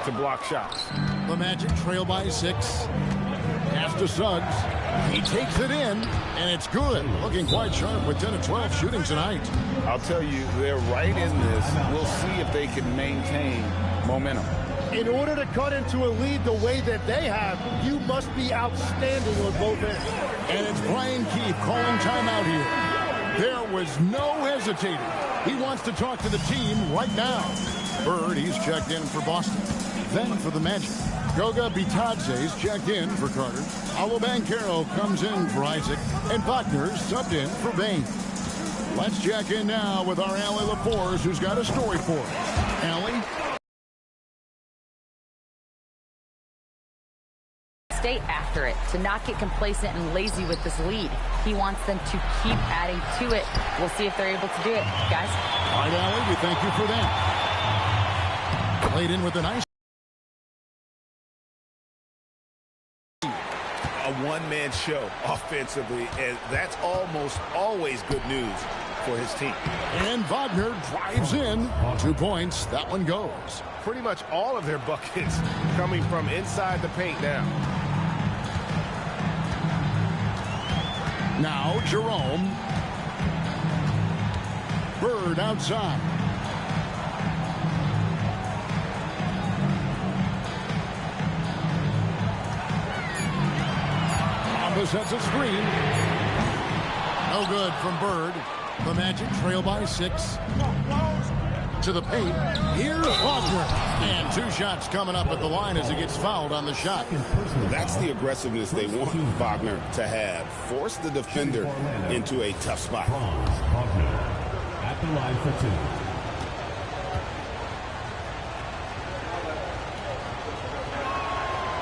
to block shots. The Magic trail by 6. Pass to Suggs. He takes it in, and it's good. Looking quite sharp with 10 of 12 shooting tonight. I'll tell you, they're right in this. We'll see if they can maintain momentum. In order to cut into a lead the way that they have, you must be outstanding on both ends. And it's Brian Keefe calling timeout here. There was no hesitating. He wants to talk to the team right now. Bird, he's checked in for Boston. Then for the Magic. Goga Bitadze's checked in for Carter. Paolo Banchero comes in for Isaac. And Wagner's subbed in for Bain. Let's check in now with our Allie LaForce, who's got a story for us. Allie? Stay after it, to not get complacent and lazy with this lead. He wants them to keep adding to it. We'll see if they're able to do it, guys. All right, Allie, we thank you for that. Played in with a nice. A one-man show offensively, and that's almost always good news for his team. And Wagner drives in. 2 points. That one goes. Pretty much all of their buckets coming from inside the paint now. Now Jerome. Bird outside. Mamba sets a screen. No good from Bird. The Magic trail by 6. To the paint. Here's Wagner. And 2 shots coming up at the line as he gets fouled on the shot. That's the aggressiveness they want Wagner to have. Force the defender into a tough spot. At the line for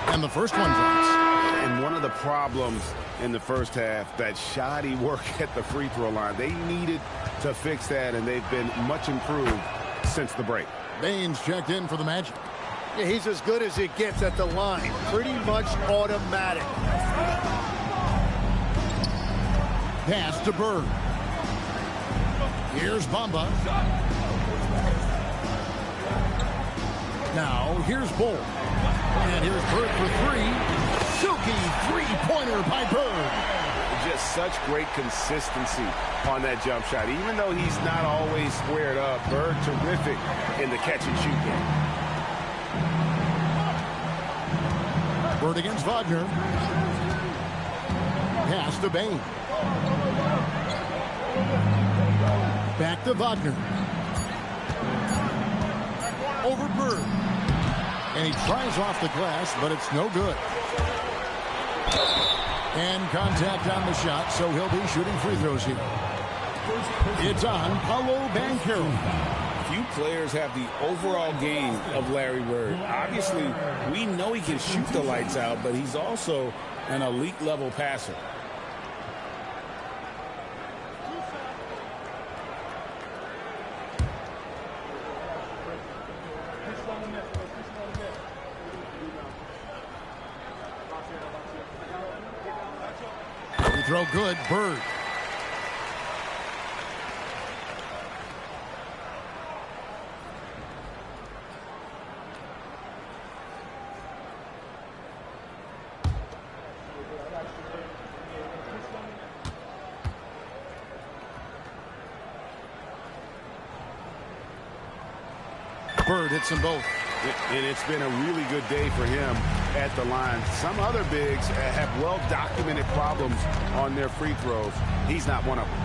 2. And the first one drops. And one of the problems in the first half, that shoddy work at the free throw line. They needed to fix that, and they've been much improved since the break. Baines checked in for the Magic. Yeah, he's as good as it gets at the line. Pretty much automatic. Pass to Bird. Here's Bamba. Now here's Bull. And here's Bird for 3. Silky three-pointer by Bird. Just such great consistency on that jump shot. Even though he's not always squared up, Bird terrific in the catch-and-shoot game. Bird against Wagner. Pass to Bain. Back to Wagner. Over Bird. And he tries off the glass, but it's no good. And contact on the shot, so he'll be shooting free throws here. It's on Paolo Banchero. Few players have the overall game of Larry Bird. Obviously, we know he can shoot the lights out, but he's also an elite-level passer. Throw good, Bird. Bird hits them both. And it's been a really good day for him at the line. Some other bigs have well-documented problems on their free throws. He's not one of them.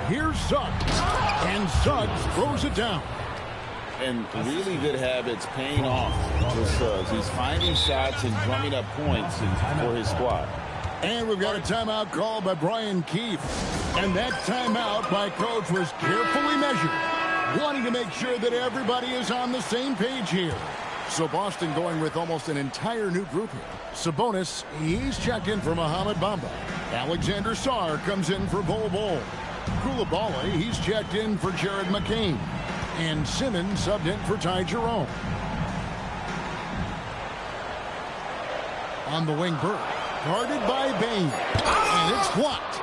Here's Suggs. And Suggs throws it down. And really good habits paying off for Suggs. He's finding shots and drumming up points for his squad. And we've got a timeout called by Brian Keefe. And that timeout by Coach was carefully measured, wanting to make sure that everybody is on the same page here. So Boston going with almost an entire new group here. Sabonis, he's checked in for Mohamed Bamba. Alexander Sarr comes in for Bol Bol. Coulibaly, he's checked in for Jared McCain. And Simmons subbed in for Ty Jerome. On the wing, Bird. Guarded by Bain. And it's blocked.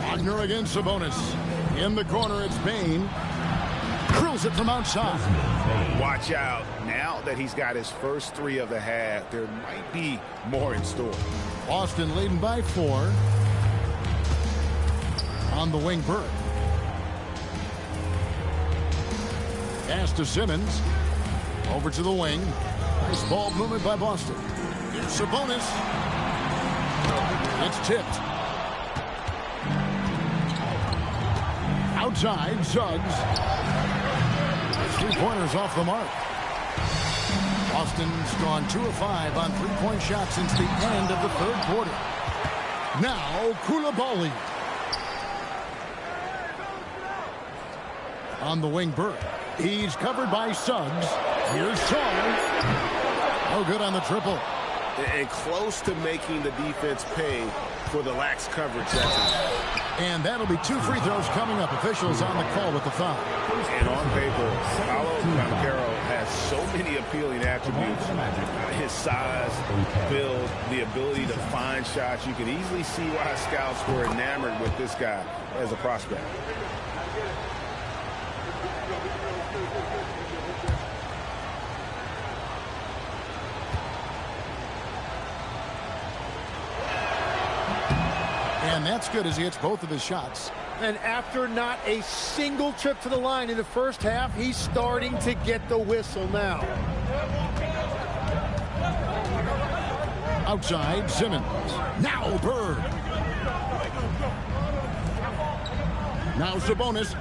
Wagner against Sabonis. In the corner, it's Bain. Drills drills it from outside. Watch out. Now that he's got his first 3 of the half, there might be more in store. Boston leading by 4. On the wing, Bird. Pass to Simmons. Over to the wing. Nice ball movement by Boston. Here's Sabonis. It's tipped. Outside, Suggs. 3-pointers off the mark. Boston's gone 2 of 5 on 3-point shots since the end of the 3rd quarter. Now, Koulibaly. On the wing, Bird. He's covered by Suggs. Here's Shaw. No good on the triple. And close to making the defense pay for the lax coverage. And that'll be 2 free throws coming up. Officials on the call with the foul. And on paper, Paolo Banchero has so many appealing attributes. His size, build, the ability to find shots. You can easily see why scouts were enamored with this guy as a prospect. And that's good as he hits both of his shots. And after not a single trip to the line in the first half, he's starting to get the whistle now. Outside, Simmons. Now Bird. Now Sabonis.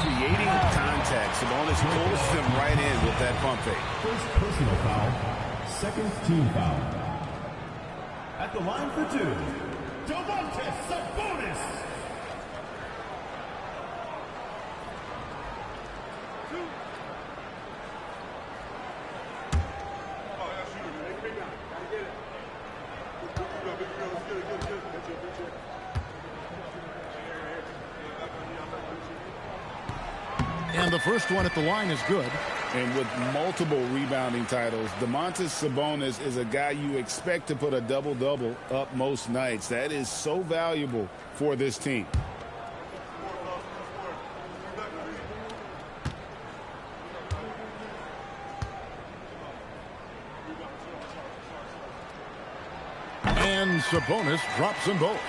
Creating contact. Sabonis pulls them right in with that pump fake. First personal foul, second team foul. At the line for 2, Domantas Sabonis. And the first one at the line is good. And with multiple rebounding titles, Domantas Sabonis is a guy you expect to put a double-double up most nights. That is so valuable for this team. And Sabonis drops them both.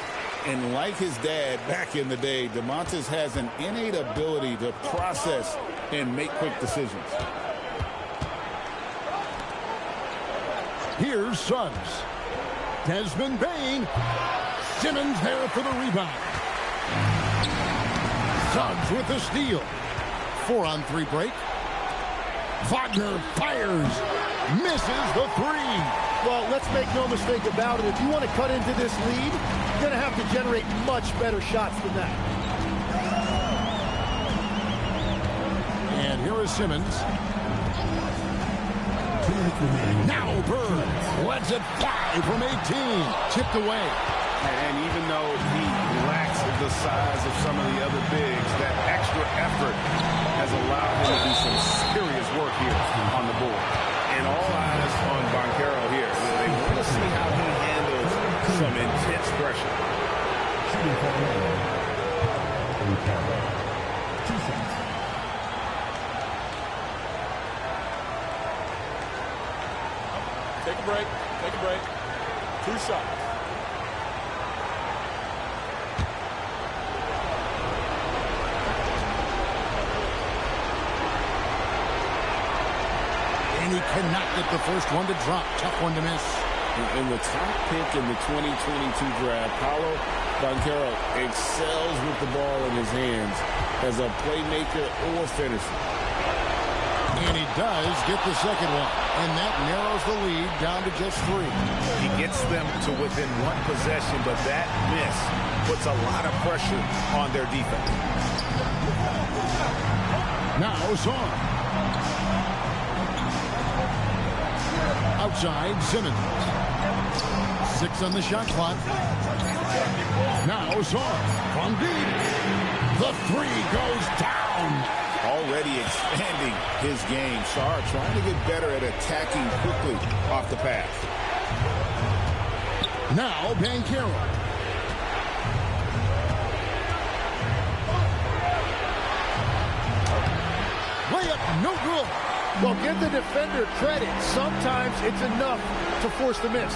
And like his dad back in the day, Domantas has an innate ability to process and make quick decisions. Here's Suggs. Desmond Bain. Simmons there for the rebound. Suggs with the steal. 4-on-3 break. Wagner fires. Misses the 3. Well, let's make no mistake about it. If you want to cut into this lead, you're going to have to generate much better shots than that. And here is Simmons. Now Bird lets it fly from 18. Tipped away. And even though he lacks the size of some of the other bigs, that extra effort has allowed him to do some serious work here on the board. And all eyes on Banchero here. They want to see how he handles some intense pressure. Take a break. Take a break. 2 shots. And he cannot get the first one to drop. Tough one to miss. In the top pick in the 2022 draft, Paolo Banchero excels with the ball in his hands as a playmaker or finisher. And he does get the second one. And that narrows the lead down to just 3. He gets them to within 1 possession, but that miss puts a lot of pressure on their defense. Now Zorn. Outside, Simmons. 6 on the shot clock. Now Zorn from deep. The 3 goes down. Already expanding his game. Sarr trying to get better at attacking quickly off the pass. Now Banchero. Layup, no good. Well, give the defender credit. Sometimes it's enough to force the miss.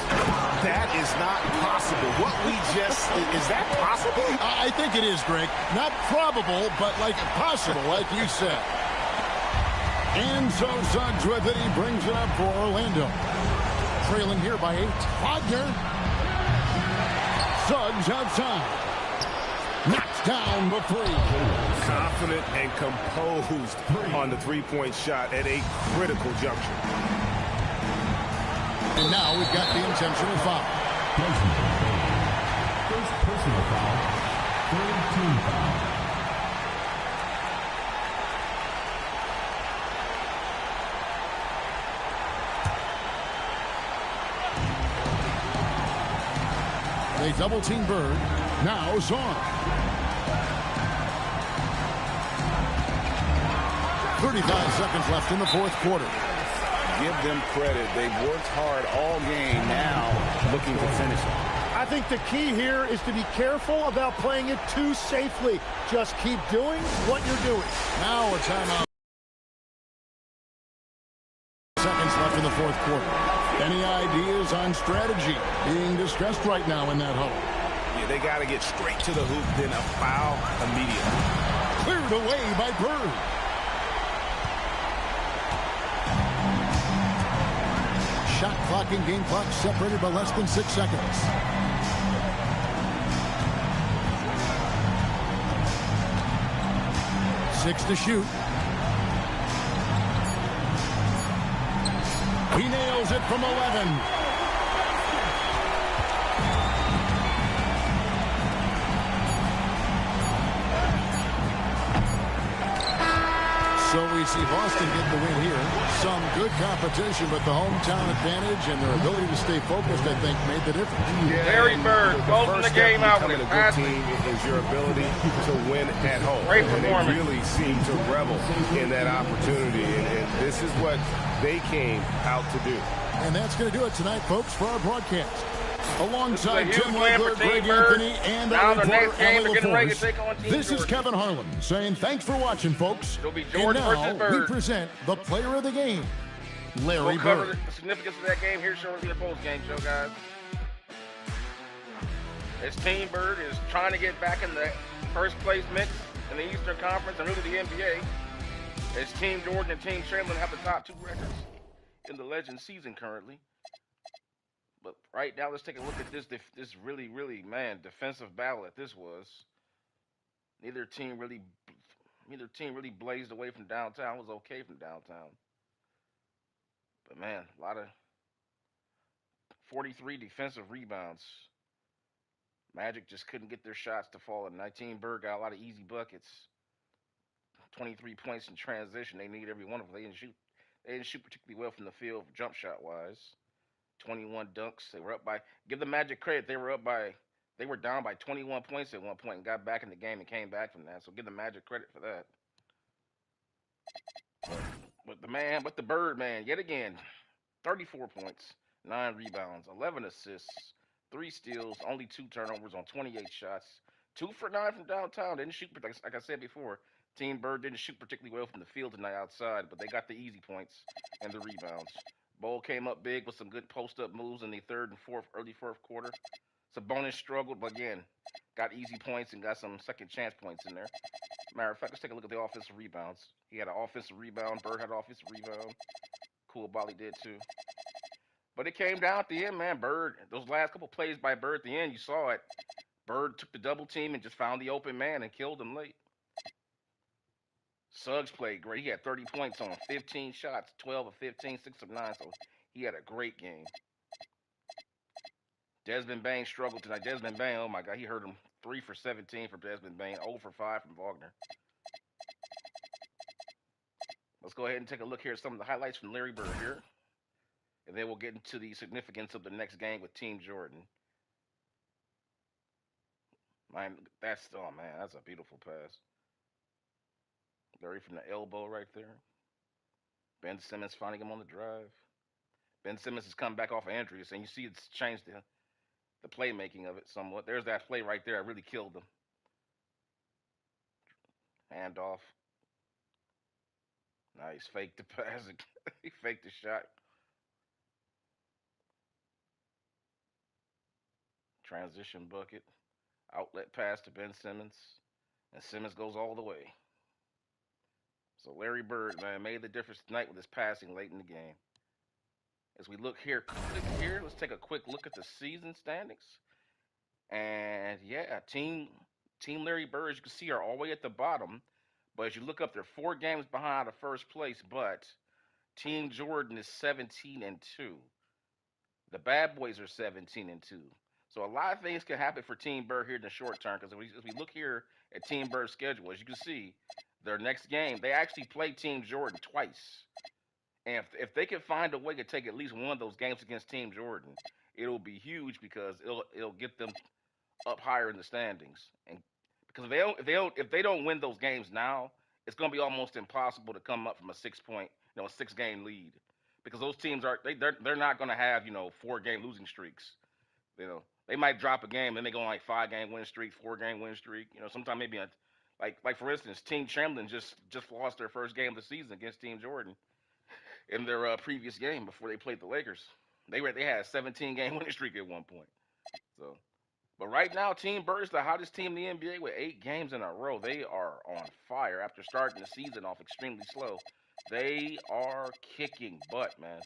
That is not possible. What we just, is that possible? I think it is, Greg. Not probable, but like possible, like you said. And so Suggs with it. He brings it up for Orlando. Trailing here by 8. Wagner. Suggs outside. Knocks down the three. Confident and composed on the three-point shot at a critical juncture. And now we've got the intentional foul. First personal foul. Third team foul. They double team Bird. Now Zorn. 35 seconds left in the fourth quarter. Give them credit. They've worked hard all game, now looking to finish it. I think the key here is to be careful about playing it too safely. Just keep doing what you're doing. Now a timeout. Seconds left in the fourth quarter. Any ideas on strategy being discussed right now in that huddle? Yeah, they got to get straight to the hoop, then a foul immediately. Cleared away by Bird. Shot clock and game clock separated by less than 6 seconds. Six to shoot. He nails it from 11. So we see Boston get the win here. Some good competition, but the hometown advantage and their ability to stay focused, I think, made the difference. Yeah, Larry Bird closing the game out with a good team is your ability to win at home. Great and performance. they really seem to revel in that opportunity, and this is what they came out to do. And that's going to do it tonight, folks, for our broadcast. Alongside This is a Tim huge win for Legler, Greg Team Bird. Anthony, and Now our the reporter, next game, Emily we're getting ready to LaForce. take on Team This is Jordan. Kevin Harlan saying thanks for watching, folks. It'll be And Jordan versus now Bird. we present the player of the game, Larry We'll cover Bird. the significance of that game here shortly in the post-game show, guys. As Team Bird is trying to get back in the first place mix in the Eastern Conference and really the NBA, as Team Jordan and Team Chamberlain have the top 2 records in the Legends season currently. But right now, let's take a look at this really, really, defensive battle that this was. Neither team really blazed away from downtown. It was okay from downtown. But man, a lot of 43 defensive rebounds. Magic just couldn't get their shots to fall. And 19 Bird got a lot of easy buckets. 23 points in transition. They need every one of them. They didn't shoot particularly well from the field, jump shot wise. 21 dunks. They were up by. Give the Magic credit. They were down by 21 points at one point and got back in the game and came back from that. So give the Magic credit for that. But the Bird man, yet again, 34 points, 9 rebounds, 11 assists, 3 steals, only 2 turnovers on 28 shots, 2 for 9 from downtown. Didn't shoot, like I said before. Team Bird didn't shoot particularly well from the field tonight outside, but they got the easy points and the rebounds. Bowl came up big with some good post-up moves in the early fourth quarter. Sabonis struggled, but again, got easy points and got some second chance points in there. Matter of fact, let's take a look at the offensive rebounds. He had an offensive rebound. Bird had an offensive rebound. Koulibaly did too. But it came down at the end, man. Bird, those last couple plays by Bird at the end, you saw it. Bird took the double team and just found the open man and killed him late. Suggs played great. He had 30 points on 15 shots, 12 of 15, 6 of 9. So he had a great game. Desmond Bain struggled tonight. Desmond Bain, oh my God, he hurt him. 3 for 17 from Desmond Bain, 0 for 5 from Wagner. Let's go ahead and take a look here at some of the highlights from Larry Bird here. And then we'll get into the significance of the next game with Team Jordan. Man, that's a beautiful pass. Larry from the elbow right there. Ben Simmons finding him on the drive. Ben Simmons has come back off of injuries, and you see it's changed the playmaking of it somewhat. There's that play right there. I really killed them. Handoff. Nice. Fake the pass. He faked the shot. Transition bucket. Outlet pass to Ben Simmons. And Simmons goes all the way. So Larry Bird, man, made the difference tonight with his passing late in the game. As we look here, let's take a quick look at the season standings. And yeah, Team Larry Bird, as you can see, are all the way at the bottom. But as you look up, they're 4 games behind the first place. But Team Jordan is 17-2. The Bad Boys are 17-2. So a lot of things can happen for Team Bird here in the short term. Because as we look here at Team Bird's schedule, as you can see, their next game, they actually play Team Jordan twice. And if they can find a way to take at least one of those games against Team Jordan, it'll be huge because it'll get them up higher in the standings. And because if they don't win those games now, it's going to be almost impossible to come up from a 6 point, a 6 game lead, because those teams they're not going to have 4 game losing streaks. They might drop a game and they go on like 5 game win streak, 4 game win streak. Sometime maybe like for instance, Team Chamberlain just lost their first game of the season against Team Jordan in their previous game before they played the Lakers. They had a 17 game winning streak at one point. So, but right now, Team Bird is the hottest team in the NBA with 8 games in a row. They are on fire after starting the season off extremely slow. They are kicking butt, man.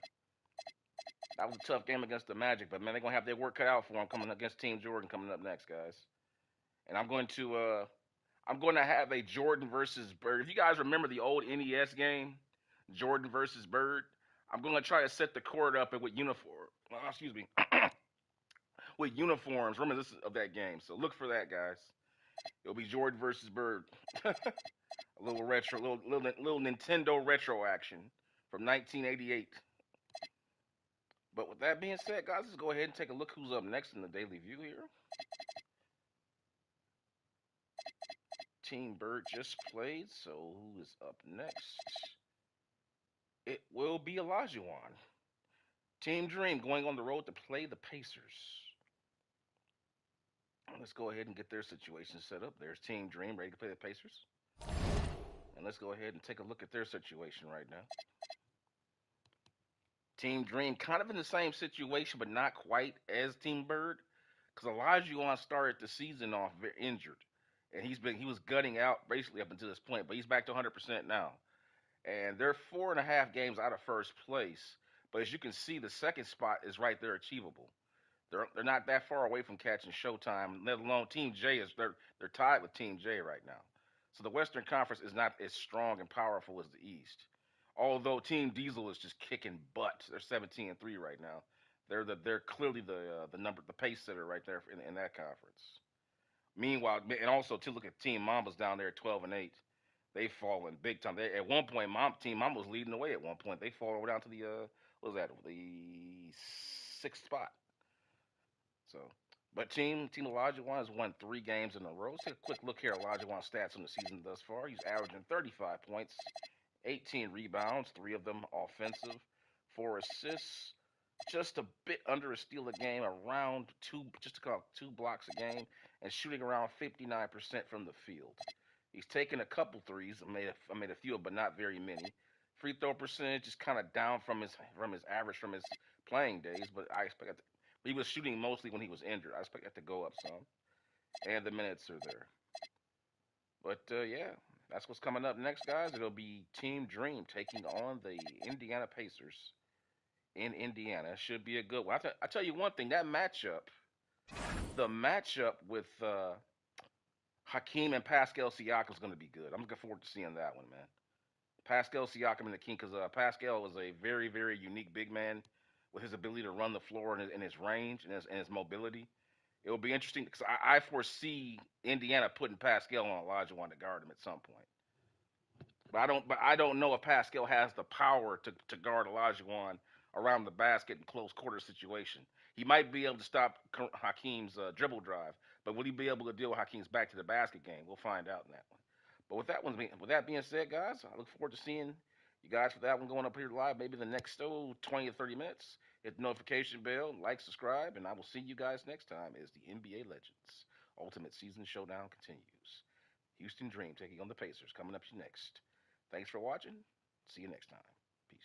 That was a tough game against the Magic, but man, they're gonna have their work cut out for them coming against Team Jordan coming up next, guys. And I'm going to have a Jordan versus Bird. If you guys remember the old NES game, Jordan versus Bird, I'm going to try to set the court up with with uniforms, reminiscent of that game. So look for that, guys. It'll be Jordan versus Bird. A little retro, little Nintendo retro action from 1988. But with that being said, guys, let's go ahead and take a look who's up next in the Daily View here. Team Bird just played, so who is up next? It will be Olajuwon. Team Dream going on the road to play the Pacers. Let's go ahead and get their situation set up. There's Team Dream ready to play the Pacers. And let's go ahead and take a look at their situation right now. Team Dream kind of in the same situation, but not quite as Team Bird. Because Olajuwon started the season off very injured. And he was gutting out basically up until this point, but he's back to 100% now. And they're 4.5 games out of first place. But as you can see, the second spot is right there achievable. They're not that far away from catching Showtime, let alone Team J they're tied with Team J right now. So the Western Conference is not as strong and powerful as the East. Although Team Diesel is just kicking butt. They're 17-3 right now. They're clearly the pace setter right there in that conference. Meanwhile, and also to look at Team Mamba's down there at 12-8. They've fallen big time. At one point, Team Mamba was leading the way. At one point, they fall down to the the 6th spot. So, but Team Olajuwon has won 3 games in a row. Let's take a quick look here at Olajuwon's stats on the season thus far. He's averaging 35 points, 18 rebounds, 3 of them offensive, 4 assists, just a bit under a steal a game, around 2 blocks a game, and shooting around 59% from the field. He's taken a couple threes. I made a few, but not very many. Free throw percentage is kind of down from his average from his playing days, but I expect that. He was shooting mostly when he was injured. I expect that to go up some, and the minutes are there. But yeah, that's what's coming up next, guys. It'll be Team Dream taking on the Indiana Pacers in Indiana. It should be a good one. I tell you one thing, the matchup with Hakeem and Pascal Siakam is going to be good. I'm looking forward to seeing that one, man. Pascal Siakam and the King, because Pascal is a very, very unique big man with his ability to run the floor and his range and his mobility. It will be interesting because I foresee Indiana putting Pascal on Olajuwon to guard him at some point. But I don't know if Pascal has the power to guard Olajuwon around the basket in close quarter situation. He might be able to stop Hakeem's dribble drive, but will he be able to deal with Hakeem's back to the basket game? We'll find out in that one. But with that being said, guys, I look forward to seeing you guys for that one going up here live, maybe the next 20 to 30 minutes. Hit the notification bell, like, subscribe, and I will see you guys next time as the NBA Legends Ultimate Season Showdown continues. Houston Dream taking on the Pacers coming up next. Thanks for watching. See you next time. Peace.